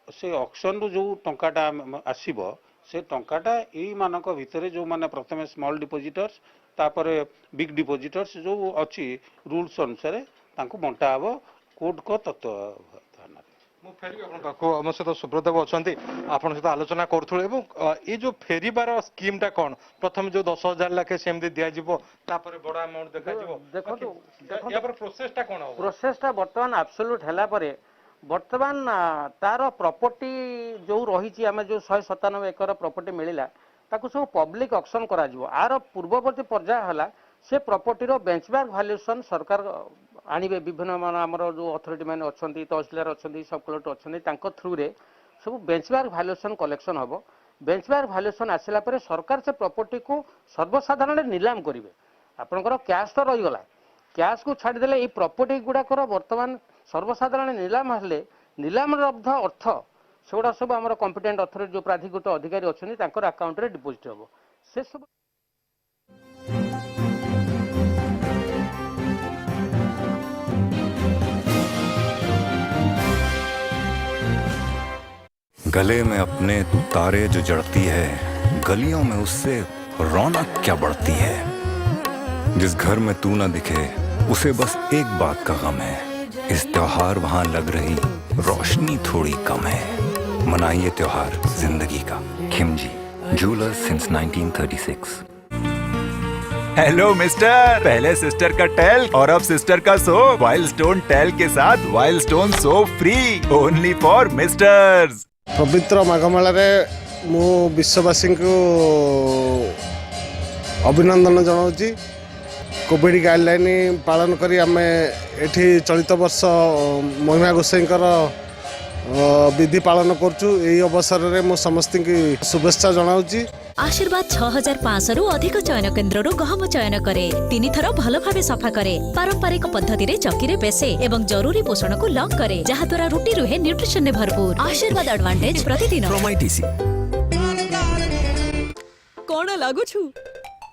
से ऑक्शन रू जो टंकाटा आसीबो से टंकाटा यही मानक भितरे जो माने प्रथमे स्मॉल डिपोजिटर्स तापर बिग डिपोजिटर्स जो अच्छी रूल्स अनुसार तांको बंटा हबो कोर्ट को तत्व मु फेरी आपन पाखो हम सहित सुब्रतबाबू अछंती आपन सहित आलोचना करथुले एवं ये जो फेरीबार स्कीम टा कोन प्रथम जो 10,000 लाखे सेमदी दिया जिवो तापर बड़ा अमाउंट देखा जिवो देखो या पर प्रोसेस टा कोन हो प्रोसेस टा वर्तमान एब्सोल्यूट हला परे वर्तमान तार प्रॉपर्टी जो रही आम जो 197 एकर प्रॉपर्टी मिला ताकू सब पब्लिक ऑक्शन करा जिवो आर पूर्ववर्ती पर्याय हला से प्रॉपर्टी रो बेंचमार्क वैल्यूएशन सरकार आनिबे विभिन्न आमर जो अथॉरिटी मैंने अच्छा तहसीलदार अच्छा सब कलेक्टर अच्छा थ्रू रे सब बेंचमार्क वैल्यूएशन कलेक्शन हम बेंचमार्क वैल्यूएशन आसला पर सरकार से प्रॉपर्टी को सर्वसाधारण निलाम करेंगे आपंकर कैश तो रहीगला कैश को छाड़देले ये प्रॉपर्टी गुड़ाकर वर्तमान सर्वसाधारण निलाम हेले निलाम लब्ध अर्थ सेगुड़ा सब आम कॉम्पिटेंट अथॉरिटी जो प्राधिकृत अधिकारी अच्छा अकाउंट रे डिपोजिट हम से सब गले में अपने तू तारे जो जड़ती है गलियों में उससे रौनक क्या बढ़ती है जिस घर में तू ना दिखे उसे बस एक बात का गम है इस त्योहार वहां लग रही रोशनी थोड़ी कम है मनाइए त्योहार जिंदगी का Khimji jewellers since 1936 hello mister पहले सिस्टर का टेल और अब सिस्टर का सोप वाइल्ड स्टोन टेल के साथ wild stone soap free only for misters पवित्र माघ मेला रे मु विश्ववासी को अभिनंदन जनाऊँगी कोविड गाइडलाइन पालन करी आम एठी चलित वर्ष महिमा गोसाईंकर विधि पालन करछु। एही अवसर रे मो समस्त की शुभेच्छा जनाऊँगी। आशीर्वाद 6500 रु अधिक चयन केन्द्र गहम चयन करे 3 थर भल भाव सफा करे पारंपरिक पद्धति रे चक्की रे पेसे एवं जरूरी पोषण को लॉक करे जहाँ द्वारा रुटी रुहे न्यूट्रिशन ने भरपूर। आशीर्वाद एडवांटेज प्रतिदिन कौन लागुछु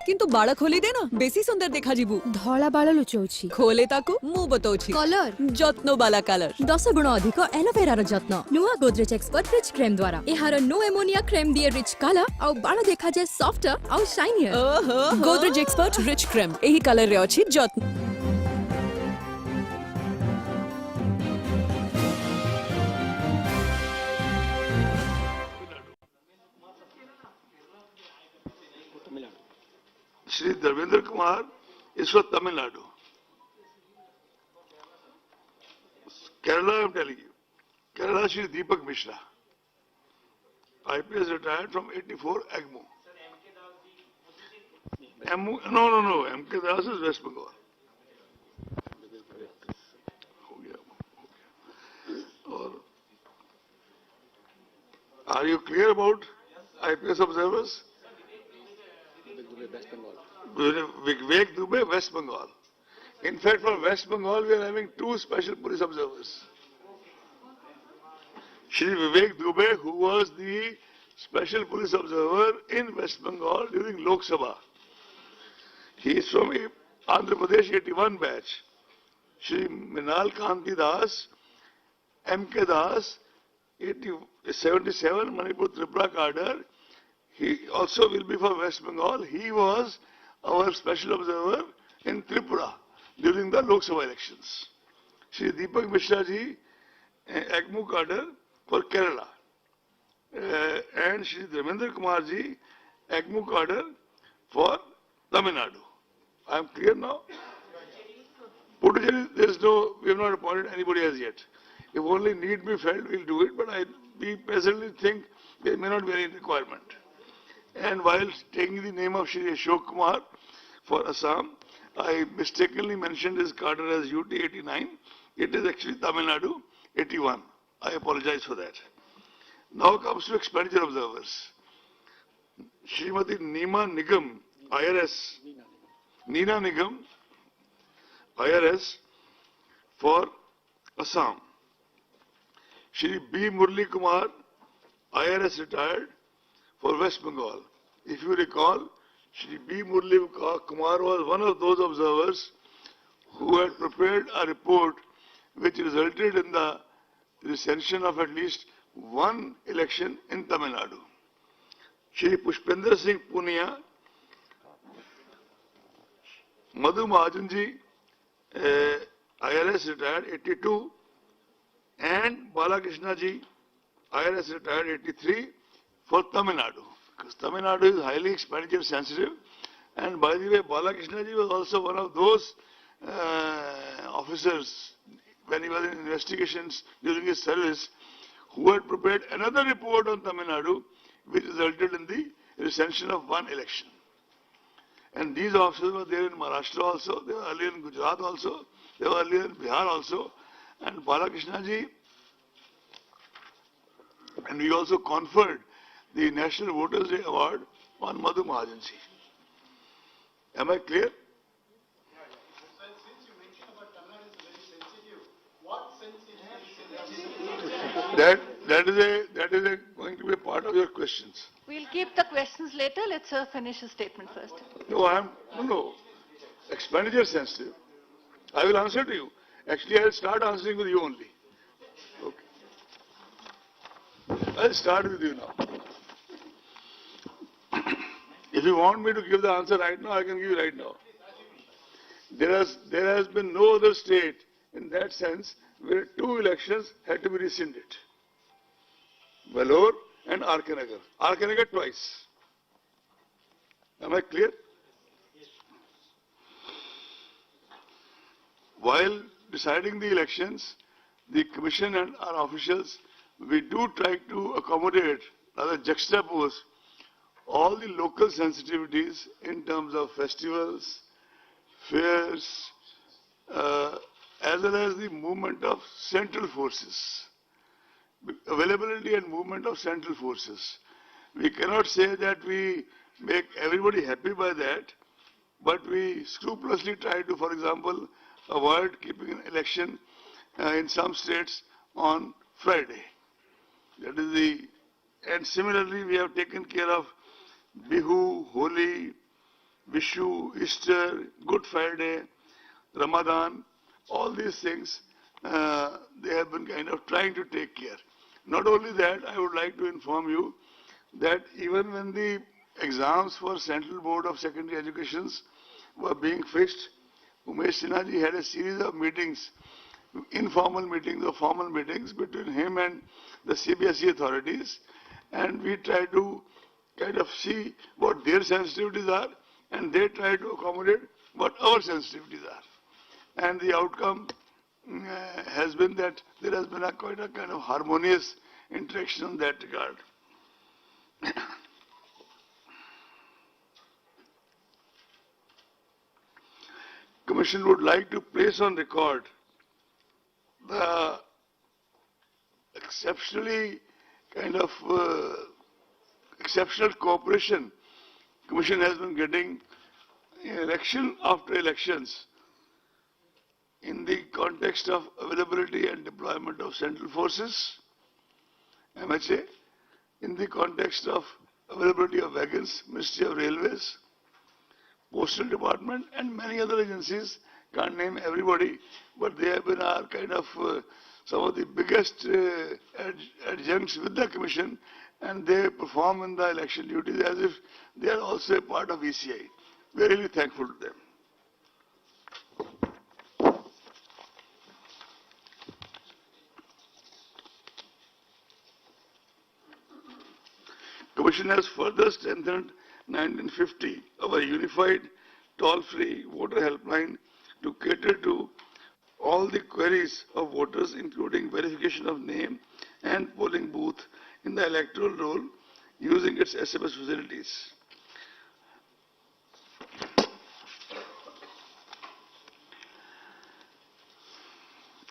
किंतु बाळ खोली दे ना बेसी सुंदर देखा जीवु। धला बाळ लुचौछि खोले ताको मु बतौछि कलर जत्नो बाला कलर 10 गुण अधिक एलोवेरा रो जत्न नुआ गोदरेज एक्सपर्ट रिच क्रीम द्वारा एहार नो एमोनिया क्रीम दिए रिच कलर आ बाळ देखा जाय सॉफ्टर आ shinier. Godrej expert rich cream एही कलर रे अछि जत्न। Shri Dharmendra Kumar is from Tamil Nadu. Kerala, I am telling you. Kerala, Shri Deepak Mishra. IPS retired from 84 AGMO. No. MK Das is West Bengal. Are you clear about IPS observers? Vivek Dubey, West Bengal. In fact, for West Bengal, we are having 2 special police observers. Shri Vivek Dubey, who was the special police observer in West Bengal during Lok Sabha. He is from Andhra Pradesh 81 batch. Shri Minal Kanti Das, MK Das, 77 Manipur Tripura cadre. He also will be for West Bengal. He was our special observer in Tripura during the Lok Sabha elections. Shri Deepak Mishra ji, AGMO cadre for Kerala. And Shri Dharmendra Kumar ji, AGMO cadre for Tamil Nadu. I am clear now? Puducherry, we have not appointed anybody as yet. If only need be felt, we will do it, but we presently think there may not be any requirement. And while taking the name of Shri Ashok Kumar for Assam, I mistakenly mentioned his cadre as UT 89. It is actually Tamil Nadu 81. I apologize for that. Now comes to expenditure observers. Srimati Neema Nigam, IRS, Neena Nigam, IRS for Assam. Shri B. Murli Kumar, IRS retired, for West Bengal. If you recall, Shri B. Murli Kumar was one of those observers who had prepared a report which resulted in the recension of at least one election in Tamil Nadu. Shri Pushpender Singh Punia, Madhu Mahajanji, IRS retired 82, and Balakrishna ji, IRS retired 83, for Tamil Nadu, because Tamil Nadu is highly expenditure sensitive. And by the way, Balakrishna ji was also one of those officers when he was in investigations during his service who had prepared another report on Tamil Nadu which resulted in the recension of one election. And these officers were there in Maharashtra also, they were earlier in Gujarat also, they were earlier in Bihar also. And Balakrishna ji, and we also conferred the National Voters Day Award on Madhu Mahajanji. Am I clear? That is going to be a part of your questions. We'll keep the questions later. Let's finish his statement first. No. Expenditure sensitive. I will answer to you. Actually, I'll start answering with you only. Okay. I'll start with you now. If you want me to give the answer right now, I can give you right now. There has been no other state in that sense where 2 elections had to be rescinded. Vellore and RK Nagar. RK Nagar twice. Am I clear? While deciding the elections, the Commission and our officials, we do try to accommodate, rather juxtapose, all the local sensitivities in terms of festivals, fairs, as well as the movement of central forces, availability and movement of central forces. We cannot say that we make everybody happy by that, but we scrupulously try to, for example, avoid keeping an election in some states on Friday. That is and similarly we have taken care of Bihu, Holi, Vishu, Easter, Good Friday, Ramadan, all these things they have been kind of trying to take care. Not only that, I would like to inform you that even when the exams for Central Board of Secondary Educations were being fixed, Umesh Sinha ji had a series of meetings, informal meetings or formal meetings between him and the CBSE authorities, and we try to kind of see what their sensitivities are and they try to accommodate what our sensitivities are. And the outcome has been that there has been quite a kind of harmonious interaction in that regard. Commission would like to place on record the exceptionally kind of exceptional cooperation Commission has been getting election after elections in the context of availability and deployment of central forces, MHA, in the context of availability of wagons, Ministry of Railways, Postal Department and many other agencies. Can't name everybody, but they have been our kind of some of the biggest adjuncts with the Commission, and they perform in the election duties as if they are also a part of ECI. We are really thankful to them. Commission has further strengthened 1950, our unified toll-free voter helpline to cater to all the queries of voters, including verification of name and polling booth in the electoral roll using its SMS facilities.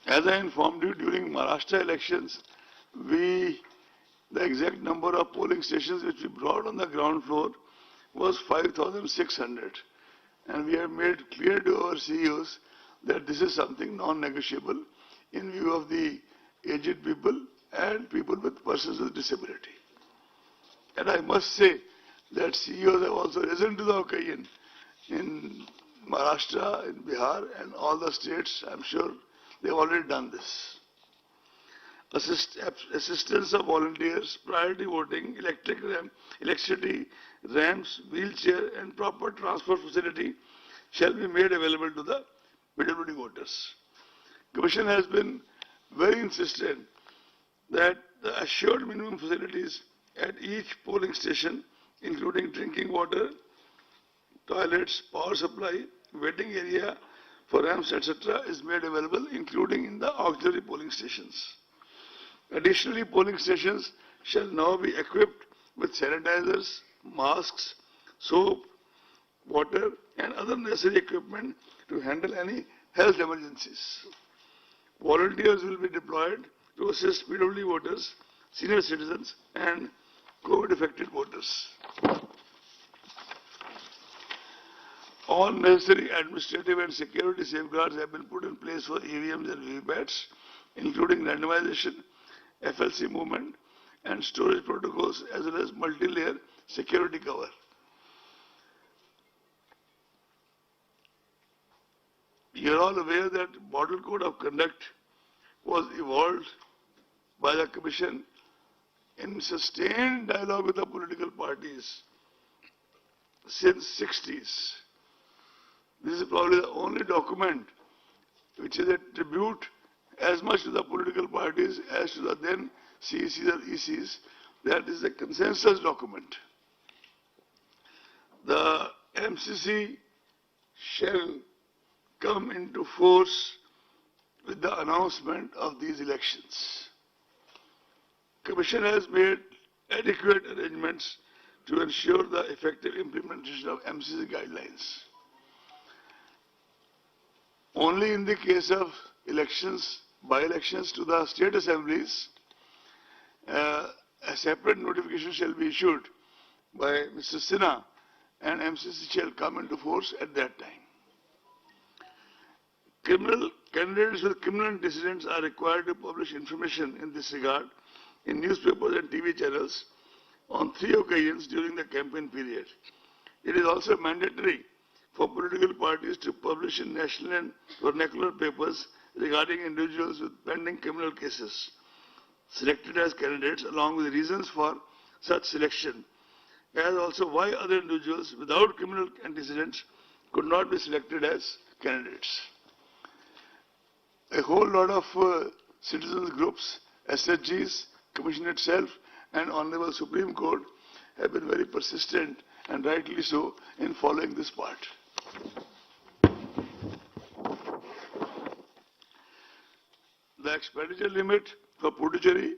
As I informed you during Maharashtra elections, the exact number of polling stations which we brought on the ground floor was 5,600. And we have made clear to our CEOs that this is something non-negotiable in view of the aged people and people with persons with disability. And I must say that CEOs have also risen to the occasion in Maharashtra, in Bihar and all the states. I'm sure they've already done this. Assistance of volunteers, priority voting, electricity, ramps, wheelchair and proper transport facility shall be made available to the PWD voters. Commission has been very insistent that the assured minimum facilities at each polling station, including drinking water, toilets, power supply, waiting area for ramps, etc., is made available, including in the auxiliary polling stations. Additionally, polling stations shall now be equipped with sanitizers, masks, soap, water and other necessary equipment to handle any health emergencies. Volunteers will be deployed to assist PWD voters, senior citizens and COVID-affected voters. All necessary administrative and security safeguards have been put in place for EVMs and VVPATs, including randomization, FLC movement and storage protocols as well as multi-layer security cover. You are all aware that Model Code of Conduct was evolved by the Commission in sustained dialogue with the political parties since 60s. This is probably the only document which is a tribute as much to the political parties as to the then CECs or ECs. That is a consensus document. The MCC shall come into force with the announcement of these elections. Commission has made adequate arrangements to ensure the effective implementation of MCC guidelines. Only in the case of elections, by-elections to the state assemblies, a separate notification shall be issued by Mr. Sinha, and MCC shall come into force at that time. Candidates with criminal antecedents are required to publish information in this regard in newspapers and TV channels on 3 occasions during the campaign period. It is also mandatory for political parties to publish in national and vernacular papers regarding individuals with pending criminal cases selected as candidates, along with reasons for such selection, as also why other individuals without criminal antecedents could not be selected as candidates. A whole lot of citizens groups, SHGs, Commission itself, and Honorable Supreme Court have been very persistent, and rightly so, in following this part. The expenditure limit for Puducherry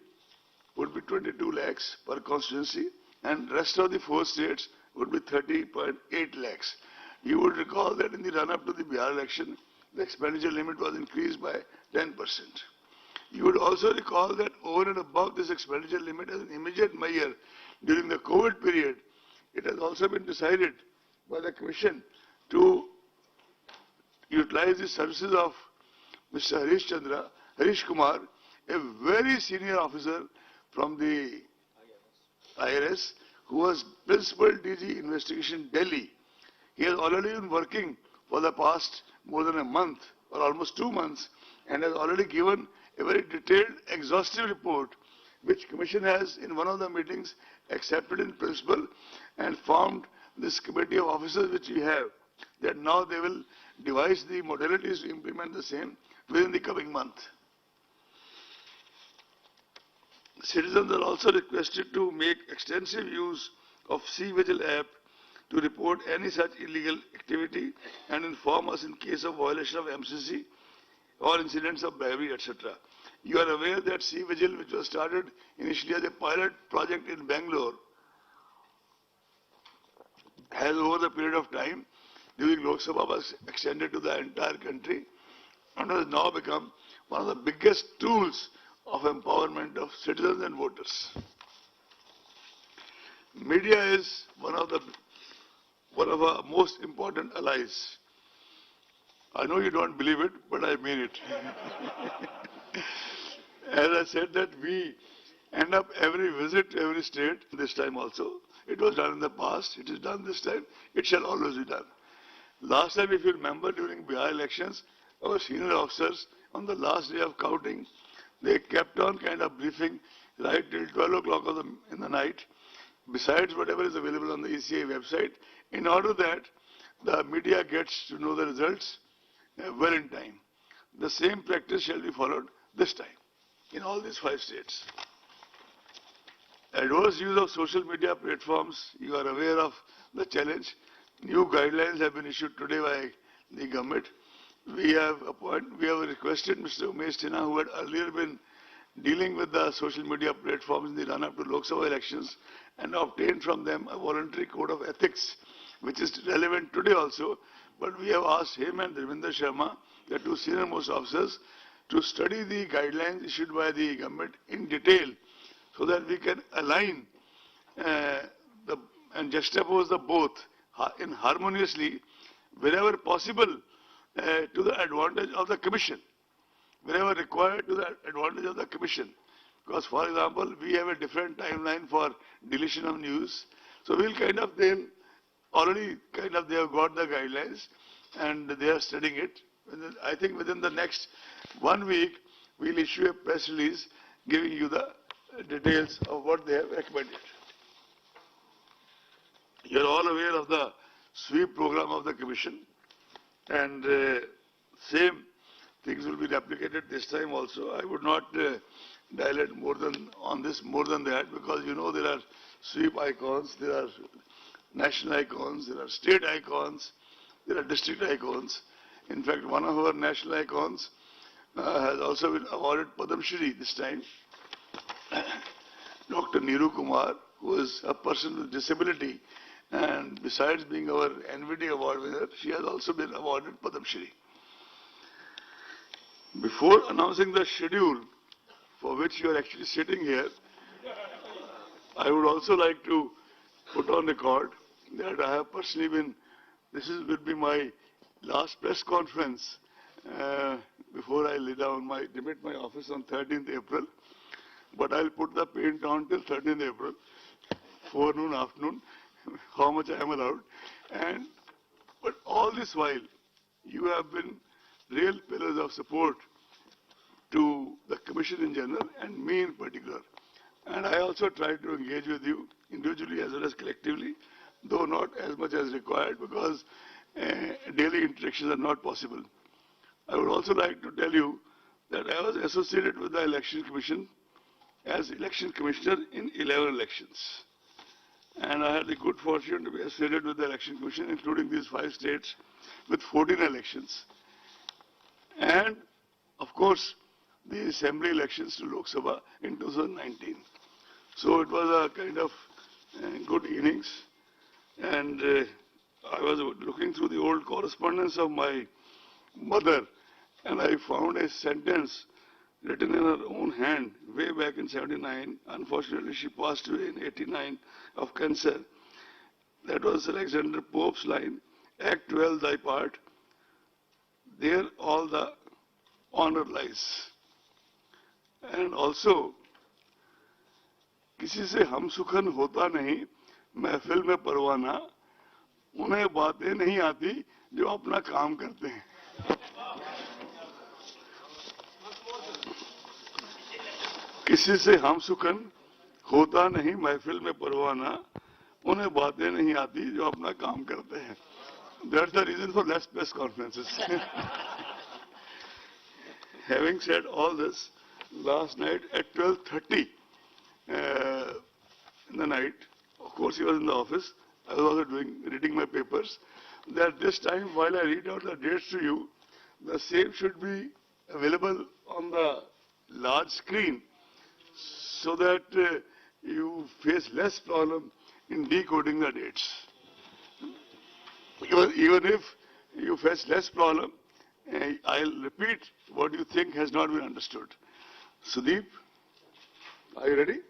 would be 22 lakhs per constituency, and rest of the 4 states would be 30.8 lakhs. You would recall that in the run-up to the Bihar election, the expenditure limit was increased by 10%. You would also recall that over and above this expenditure limit as an immediate measure during the COVID period, it has also been decided by the Commission to utilize the services of Mr. Harish Kumar, a very senior officer from the IRS, who was Principal DG Investigation Delhi. He has already been working for the past more than a month, or almost 2 months, and has already given a very detailed, exhaustive report, which Commission has in one of the meetings accepted in principle and formed this committee of officers which we have, that now they will devise the modalities to implement the same within the coming month. Citizens are also requested to make extensive use of C-Vigil app to report any such illegal activity and inform us in case of violation of MCC or incidents of bribery, etc. You are aware that C-Vigil, which was started initially as a pilot project in Bangalore, has over the period of time during Lok Sabha was extended to the entire country and has now become one of the biggest tools of empowerment of citizens and voters. Media is one of our most important allies. I know you don't believe it, but I mean it. As I said that we end up every visit to every state, this time also. It was done in the past, it is done this time, it shall always be done. Last time, if you remember, during Bihar elections, our senior officers, on the last day of counting, they kept on kind of briefing right till 12 o'clock in the night, besides whatever is available on the ECI website, in order that the media gets to know the results well in time. The same practice shall be followed this time in all these 5 states. Adverse use of social media platforms, you are aware of the challenge. New guidelines have been issued today by the government. We have requested Mr. Umesh Sinha, who had earlier been dealing with the social media platforms in the run-up to Lok Sabha elections, and obtained from them a voluntary code of ethics, which is relevant today also. But we have asked him and Ravinder Sharma, the 2 senior-most officers, to study the guidelines issued by the government in detail, so that we can align and juxtapose the both in harmoniously wherever possible to the advantage of the Commission, wherever required to the advantage of the Commission. Because, for example, we have a different timeline for deletion of news. So we'll they have got the guidelines and they are studying it. I think within the next 1 week, we'll issue a press release giving you the details of what they have recommended. You are all aware of the sweep program of the Commission, and same things will be replicated this time also. I would not dilate more than that, because you know there are sweep icons, there are national icons, there are state icons, there are district icons. In fact, one of our national icons has also been awarded Padma Shri this time. Dr. Neeru Kumar who is a person with disability, and besides being our NVD award winner, she has also been awarded Padam Shri. Before announcing the schedule for which you are actually sitting here, I would also like to put on record that I have personally been, will be my last press conference before I demit my office on 13th April. But I'll put the paint on till 13th April, forenoon, afternoon, how much I am allowed. But all this while, you have been real pillars of support to the Commission in general and me in particular. And I also try to engage with you individually as well as collectively, though not as much as required because daily interactions are not possible. I would also like to tell you that I was associated with the Election Commission as Election Commissioner in 11 elections. And I had the good fortune to be associated with the Election Commission, including these 5 states, with 14 elections. And, of course, the Assembly elections to Lok Sabha in 2019. So it was a kind of good innings. And I was looking through the old correspondence of my mother, and I found a sentence written in her own hand way back in 79. Unfortunately, she passed away in 89 of cancer. That was Alexander Pope's line, Act 12 thy part, there all the honor lies. And also, किसी से हम सुखन होता नहीं, महफिल में परवाना, उन्हें बातें नहीं आती जो अपना काम करते हैं. किसी से हम सुखन होता नहीं, महफिल में परवाना, उन्हें बातें नहीं आती जो अपना काम करते हैं. That's the reason for less press conferences. Having said all this, last night at 12:30 in the night, of course he was in the office, I was also reading my papers, that this time while I read out the dates to you, the same should be available on the large screen so that you face less problem in decoding the dates. Even if you face less problem, I'll repeat what you think has not been understood. Sudeep, are you ready?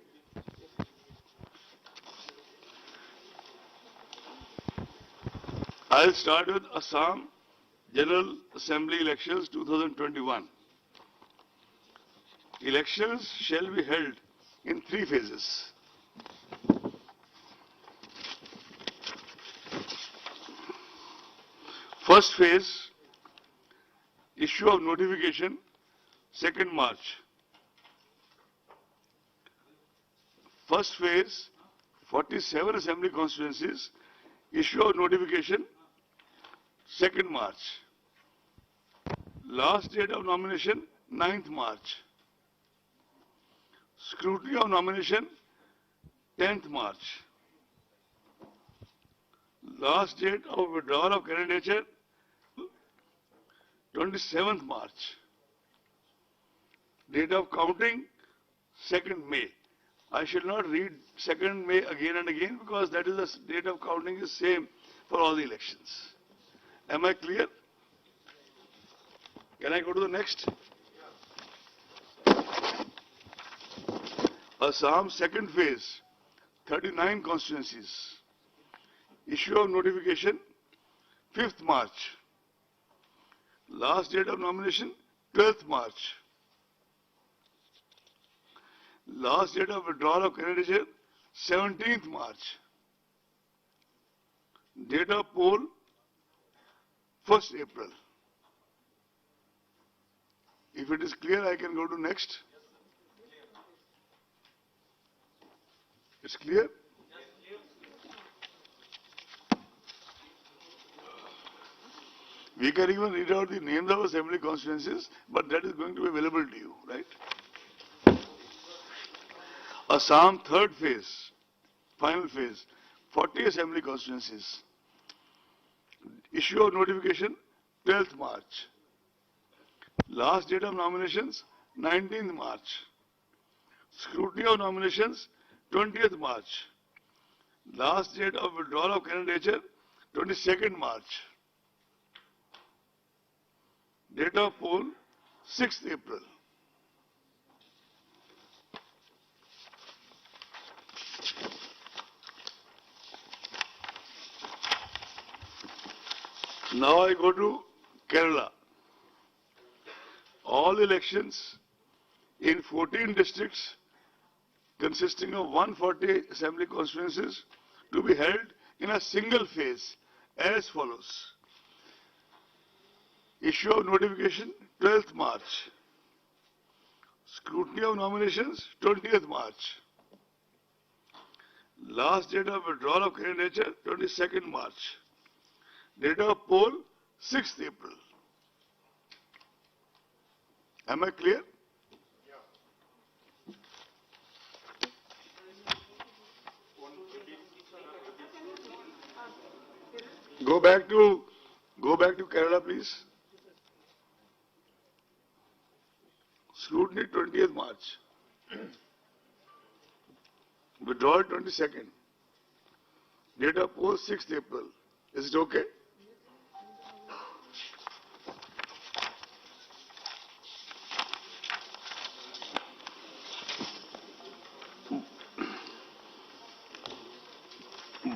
I'll start with Assam General Assembly Elections 2021. Elections shall be held in 3 phases. First phase, issue of notification, 2nd March. First phase, 47 assembly constituencies, issue of notification, 2nd March. Last date of nomination, 9th March. Scrutiny of nomination, 10th March. Last date of withdrawal of candidature, 27th March. Date of counting, 2nd May. I shall not read 2nd May again and again because that is the date of counting is same for all the elections. Am I clear? Can I go to the next? Assam 2nd phase, 39 constituencies. Issue of notification, 5th March. Last date of nomination, 12th March. Last date of withdrawal of candidature, 17th March. Date of poll, 1st April. If it is clear, I can go to next. It's clear? We can even read out the names of assembly constituencies, but that is going to be available to you, right? Assam 3rd phase, final phase, 40 assembly constituencies. Issue of notification, 12th March. Last date of nominations, 19th March. Scrutiny of nominations, 20th March. Last date of withdrawal of candidature, 22nd March. Date of poll, 6th April. Now I go to Kerala. All elections in 14 districts consisting of 140 assembly constituencies to be held in a single phase as follows. Issue of notification 12th March. Scrutiny of nominations 20th March. Last date of withdrawal of candidature 22nd March. Date of poll 6th April. Am I clear? Go back to Kerala, please. Scrutiny 20th March. Withdrawal 22nd. Date of poll 6th April. Is it okay?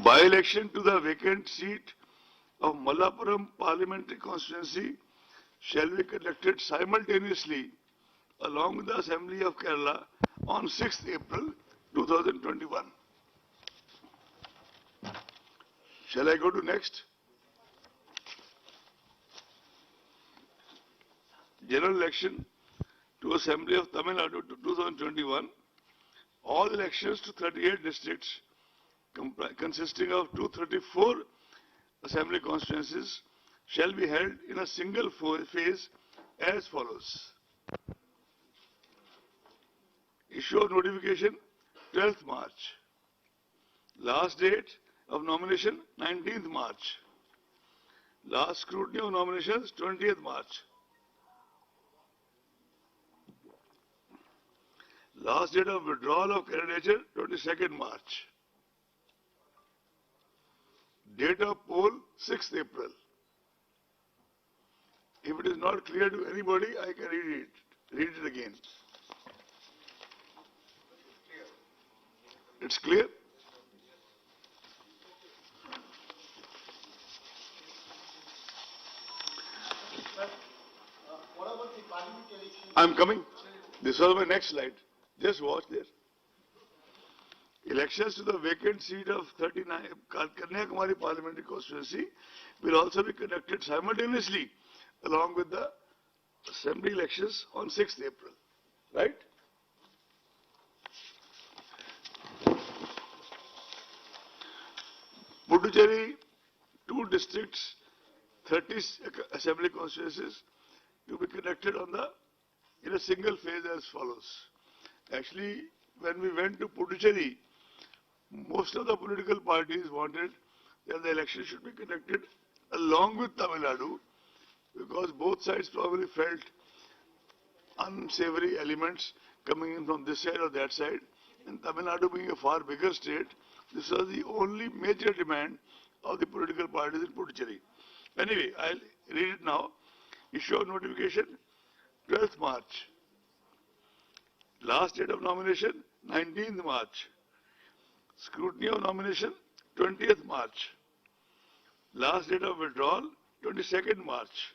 By-election to the vacant seat of Malappuram Parliamentary Constituency shall be conducted simultaneously along with the Assembly of Kerala on 6th April 2021. Shall I go to next? General election to Assembly of Tamil Nadu to 2021. All elections to 38 districts consisting of 234 assembly constituencies shall be held in a single phase as follows. Issue of notification 12th March. Last date of nomination 19th March. Last scrutiny of nominations 20th March. Last date of withdrawal of candidature 22nd March. Date of poll 6th April. If it is not clear to anybody, I can read it again. It's clear? I'm coming. This was my next slide. Just watch this. Elections to the vacant seat of 39 Kanyakumari Parliamentary Constituency will also be conducted simultaneously along with the assembly elections on 6th April. Right? Puducherry, 2 districts, 30 assembly constituencies to be conducted in a single phase as follows. Actually, when we went to Puducherry, most of the political parties wanted that the election should be conducted along with Tamil Nadu because both sides probably felt unsavory elements coming in from this side or that side. And Tamil Nadu being a far bigger state, this was the only major demand of the political parties in Puducherry. Anyway, I'll read it now. Issue of notification 12th March. Last date of nomination 19th March. Scrutiny of nomination 20th March. Last date of withdrawal 22nd March.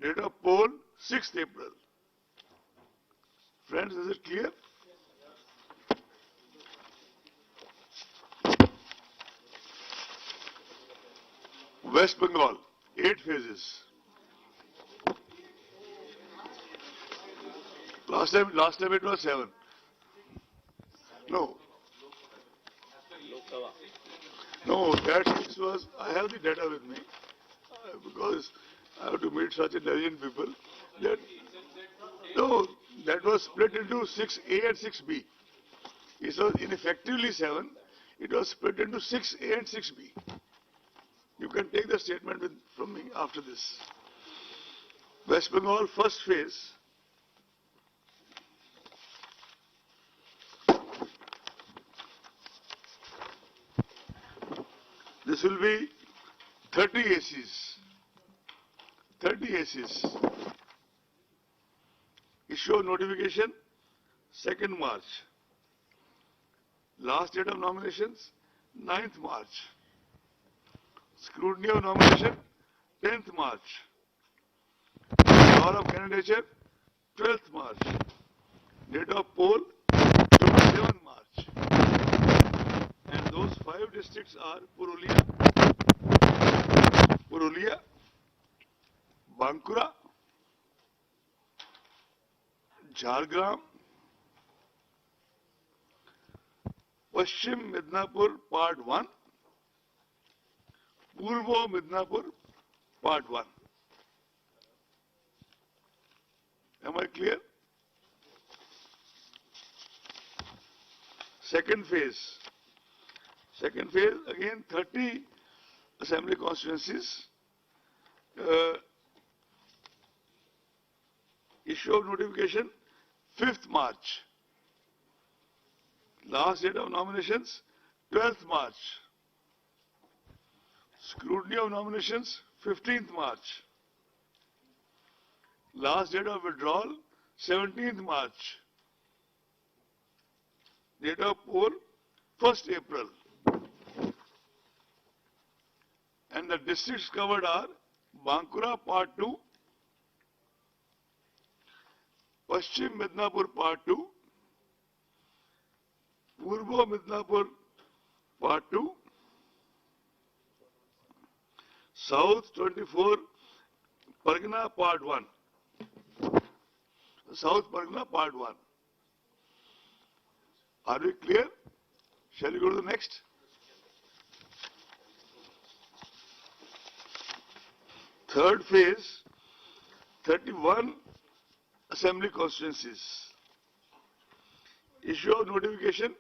Date of poll 6th April. Friends, is it clear? West Bengal, 8 phases. Last time it was 7. No, that was, I have the data with me because I have to meet such intelligent people. That was split into 6A and 6B. It was ineffectively 7. It was split into 6A and 6B. You can take the statement from me after this. West Bengal first phase. This will be 30 ACs. 30 ACs. Issue of notification 2nd March. Last date of nominations 9th March. Scrutiny of nomination 10th March. Hour of candidature 12th March. Date of poll 27th March. And those 5 districts are Purulia, Bankura, Jhargram, Paschim Midnapur Part 1, Purvo Midnapur Part 1. Am I clear? Second phase. Second phase, again 30 assembly constituencies. Issue of notification 5th March. Last date of nominations 12th March. Scrutiny of nominations 15th March. Last date of withdrawal 17th March. Date of poll 1st April. And the districts covered are Bankura Part 2, Paschim Midnapur Part 2, Purvo Midnapur Part 2, South 24 Pargana Part 1. South Pargana Part 1. Are we clear? Shall we go to the next? Third phase, 31 assembly constituencies. Issue of notification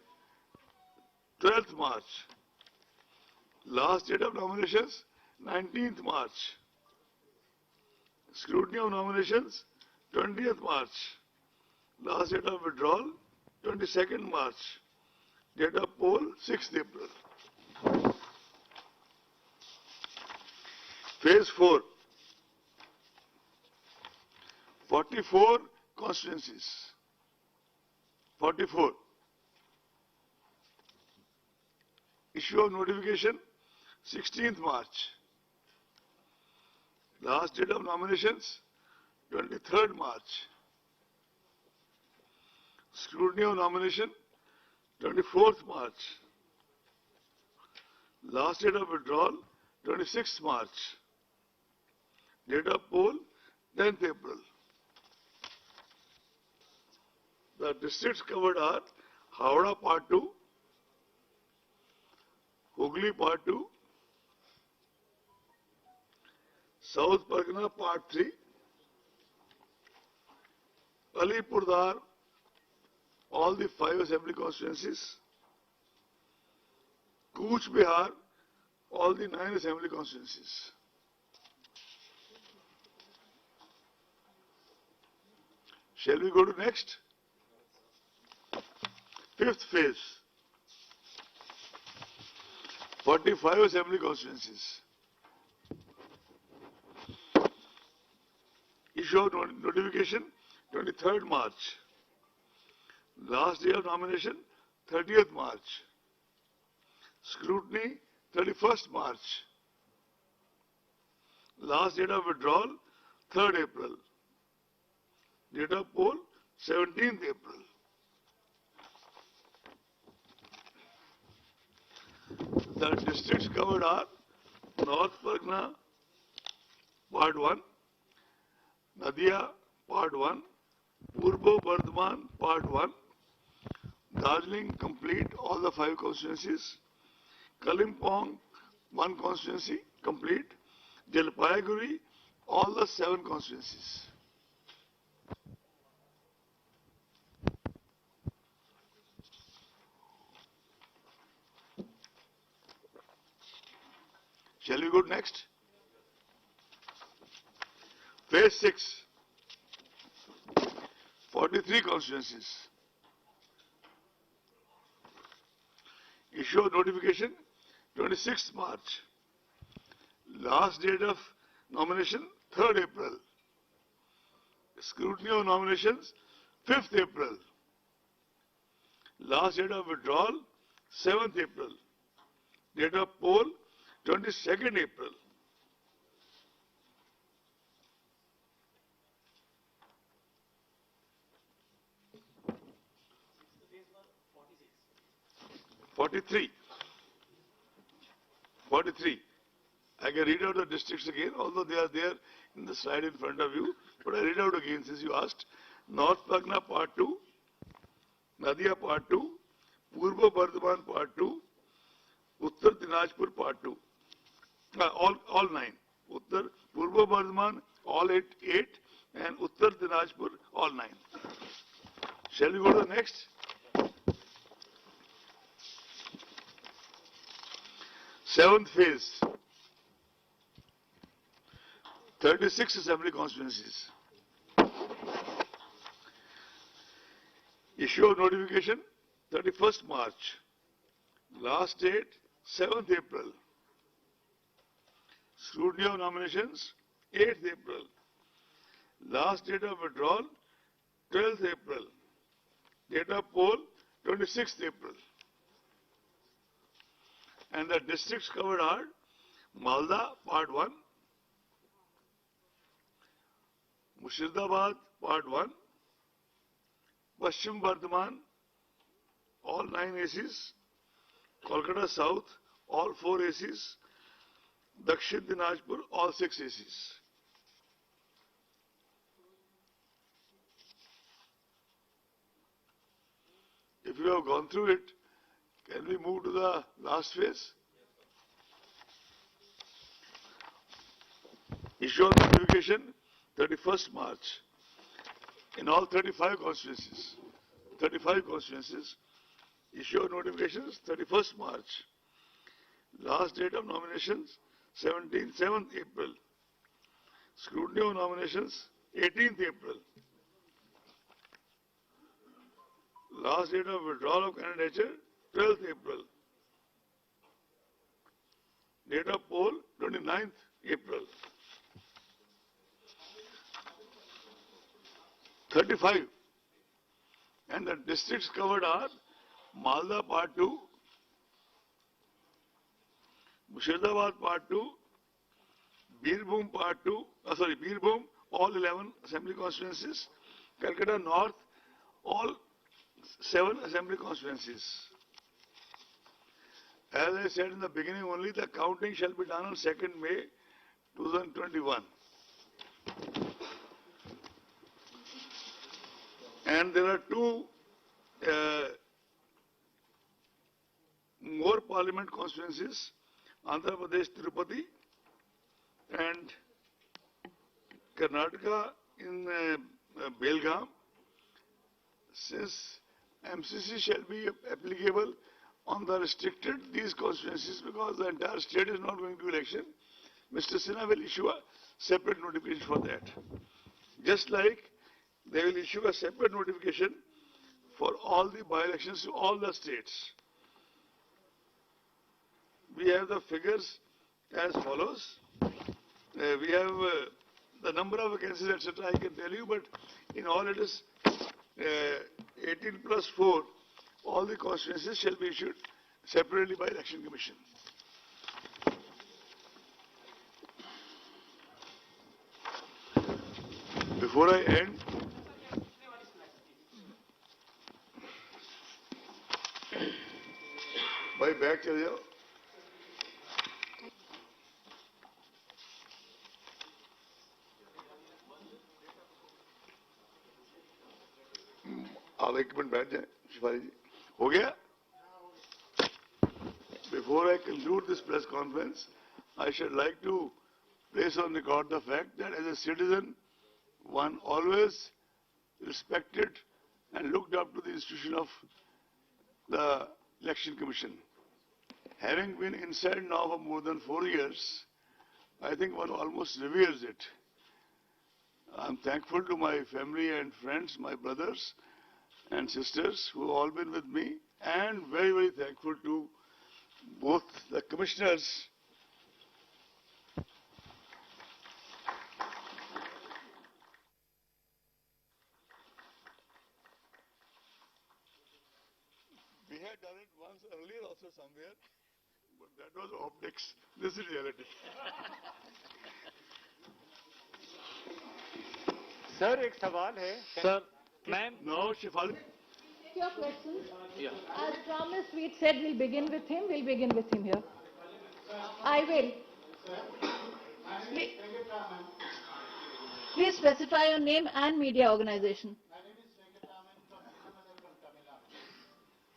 12th March. Last date of nominations 19th March. Scrutiny of nominations 20th March. Last date of withdrawal 22nd March. Date of poll 6th April. Phase 4. 44 constituencies. 44. Issue of notification 16th March. Last date of nominations 23rd March. Scrutiny of nomination 24th March. Last date of withdrawal 26th March. Date of poll 10th April. The districts covered are Howrah Part 2, Hooghly Part 2, South Pargana Part 3, Alipurdar, all the 5 assembly constituencies, Cooch Behar, all the 9 assembly constituencies. Shall we go to next? 5th phase. 45 assembly constituencies. Issue of notification 23rd March. Last day of nomination 30th March. Scrutiny 31st March. Last date of withdrawal 3rd April. Date of poll 17th April. The districts covered are North Pargana Part 1, Nadia Part 1, Purbo Bardhaman Part 1, Darjeeling complete all the 5 constituencies, Kalimpong 1 constituency complete, Jalpaiguri all the 7 constituencies. Shall we go next? Phase 6, 43 constituencies. Issue of notification 26th March. Last date of nomination, 3rd April. Scrutiny of nominations, 5th April. Last date of withdrawal, 7th April. Date of poll, 22nd April. Forty-three. I can read out the districts again, although they are there in the slide in front of you. But I read out again since you asked. North Pagna Part 2, Nadia Part 2, Purva Bardhaman Part 2, Uttar Dinajpur Part 2. All 9. Uttar Purva Bardhaman, all 8, and Uttar Dinajpur, all 9. Shall we go to the next? Seventh phase. 36 assembly constituencies. Issue of notification 31st March. Last date 7th April. Scrutiny of nominations 8th April. Last date of withdrawal 12th April. Date of poll 26th April. And the districts covered are Malda Part 1, Murshidabad Part 1, Paschim Bardhaman, all 9 ACs, Kolkata South, all 4 ACs, Dakshin Dinajpur, all 6 ACs. If you have gone through it, can we move to the last phase? Issue of notification 31st March in all 35 constituencies. 35 constituencies. Issue of notifications 31st March. Last date of nominations 7th April. Scrutiny of nominations 18th April. Last date of withdrawal of candidature 12th April. Date of poll 29th April. 35. And the districts covered are Malda Part 2, Murshidabad Part 2, Birbhum Part 2, Birbhum, all 11 assembly constituencies, Calcutta North, all 7 assembly constituencies. As I said in the beginning only, the counting shall be done on 2nd May 2021. And there are 2 more parliament constituencies, Andhra Pradesh Tirupati and Karnataka in Belgaum. Since MCC shall be applicable on the restricted these constituencies because the entire state is not going to election, Mr. Sinha will issue a separate notification for that. Just like they will issue a separate notification for all the by-elections to all the states. We have the figures as follows. We have the number of vacancies, etc. I can tell you, but in all it is 18 plus 4. All the constituencies shall be issued separately by Election Commission. Before I end, भाई bag चले जाओ. आप 1 minute बैठ जाए शिफाली जी. हो गया? Before I conclude this press conference, I should like to place on record the fact that as a citizen, one always respected and looked up to the institution of the Election Commission. Having been inside now for more than 4 years, I think one almost reveres it. I'm thankful to my family and friends, my brothers and sisters who have all been with me, and very, very thankful to both the commissioners done it once earlier also somewhere, but that was optics. This is reality. Sir एक सवाल है sir ma'am Now, Shifali. Your questions. As promised, we said we'll begin with him. We'll begin with him here. I will. Please specify your name and media organization.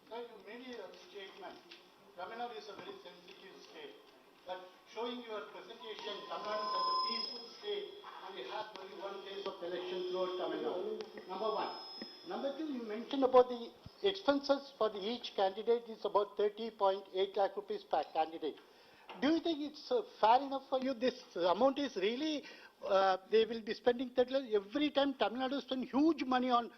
Sir, you made a statement. Tamil Nadu is a very sensitive state. But showing your presentation, Tamil Nadu is a peaceful state and it has only one phase of election throughout Tamil Nadu. Number one. Number two, you mentioned about the expenses for each candidate is about 30.8 lakh rupees per candidate. Do you think it's fair enough for you? This amount is really, they will be spending 30 lakh. Every time Tamil Nadu spend huge money on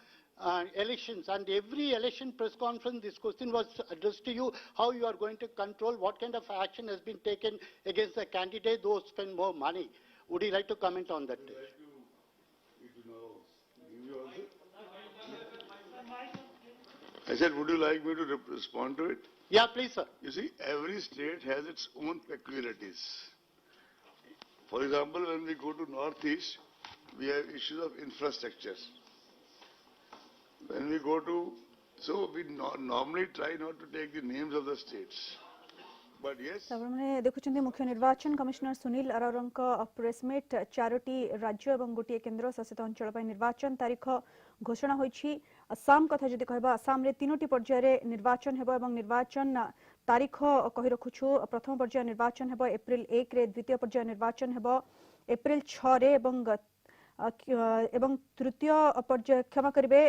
elections, and every election press conference this question was addressed to you, how you are going to control, what kind of action has been taken against the candidate those spend more money. Would you like to comment on that? I said, would you like me to respond to it? Yeah, please, sir. You see, every state has its own peculiarities. For example, when we go to Northeast, we have issues of infrastructure. When we go to, so we normally try not to take the names of the states. But yes. मैंने देखुं मुख्य निर्वाचन commissioner Sunil Arora press meet 4टी राज्य और गोटे केन्द्र शासित अंचल निर्वाचन तारीख घोषणा होईछि। आसाम कथा जदि कहबा आसाम रे 3टी पर्याय निर्वाचन हेबो एवं निर्वाचन तारीख कहि रखुछु। प्रथम पर्याय निर्वाचन हेबो एप्रिल 1 रे, द्वितीय पर्याय निर्वाचन हेबो एप्रिल 6 रे एवं तृतीय पर्याय क्षमा करिवे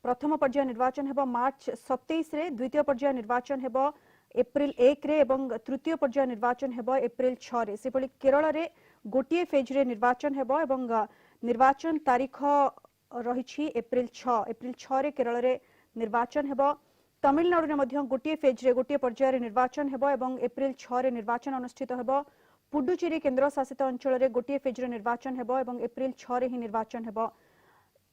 प्रथम पर्याय निर्वाचन हेबो मार्च 27 रे, द्वितीय पर्याय निर्वाचन हेबो एप्रिल 1 रे एवं तृतीय पर्याय निर्वाचन हेबो एप्रिल 6 रे। सेपली केरल रे गोटिए फेज रे निर्वाचन हेबो एवं निर्वाचन तारीख रहिछि एप्रिल 6 रे केरल रे निर्वाचन हेबो। तमिलनाडु रे मध्य गोटिए फेज रे गोटिए पर्याय रे निर्वाचन हेबो एवं एप्रिल 6 रे निर्वाचन अनुष्ठित हेबो। पुडुचेरी केन्द्र शासित अंचल रे गोटिए फेज रे निर्वाचन हेबो एवं एप्रिल 6 रे ही निर्वाचन हेबो।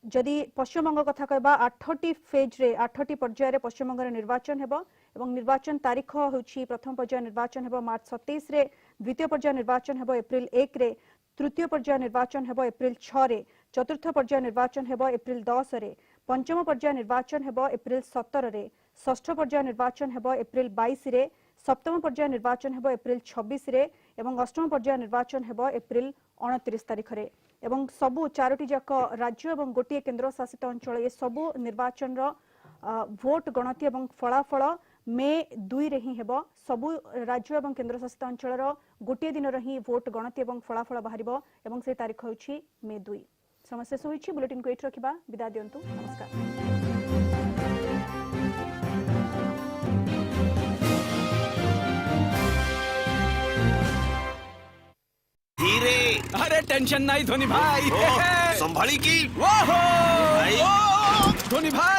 जदि पश्चिम बंग कथा कहबा 8टी फेज रे 8टी पर्याय रे पश्चिम बंग रे निर्वाचन हेबो एवं निर्वाचन तारीख होछि प्रथम पर्याय निर्वाचन हेबो मार्च 27 रे, द्वितीय पर्याय निर्वाचन हेबो एप्रिल 1 रे, तृतीय पर्याय निर्वाचन हेबो एप्रिल 6 रे, चतुर्थ पर्याय निर्वाचन हेबो एप्रिल 10 रे, पंचम पर्याय निर्वाचन हेबो एप्रिल 17 रे, षष्ठ पर्याय निर्वाचन हेबो एप्रिल 22 रे, सप्तम पर्याय निर्वाचन हेबो एप्रिल 26 रे एवं अष्टम पर्याय निर्वाचन हेबो एप्रिल 29 तारिख रे। एवं सबु 4टी जाक राज्य एवं गोटे केन्द्र शासित अंचल ए सबु निर्वाचन भोट गणति एवं फलाफल मे 2 रे ही हेबो। सबु राज्य एवं केन्द्र शासित अंचल गोटे दिन रे ही भोट गणति एवं फलाफल बाहरिबो एवं से तारीख होछि मे 2। समय शेष होछि। बुलेटिन को एठ रखिबा। विदा दियंतु। नमस्कार। धीरे, अरे टेंशन नहीं धोनी भाई, संभाली की धोनी भाई।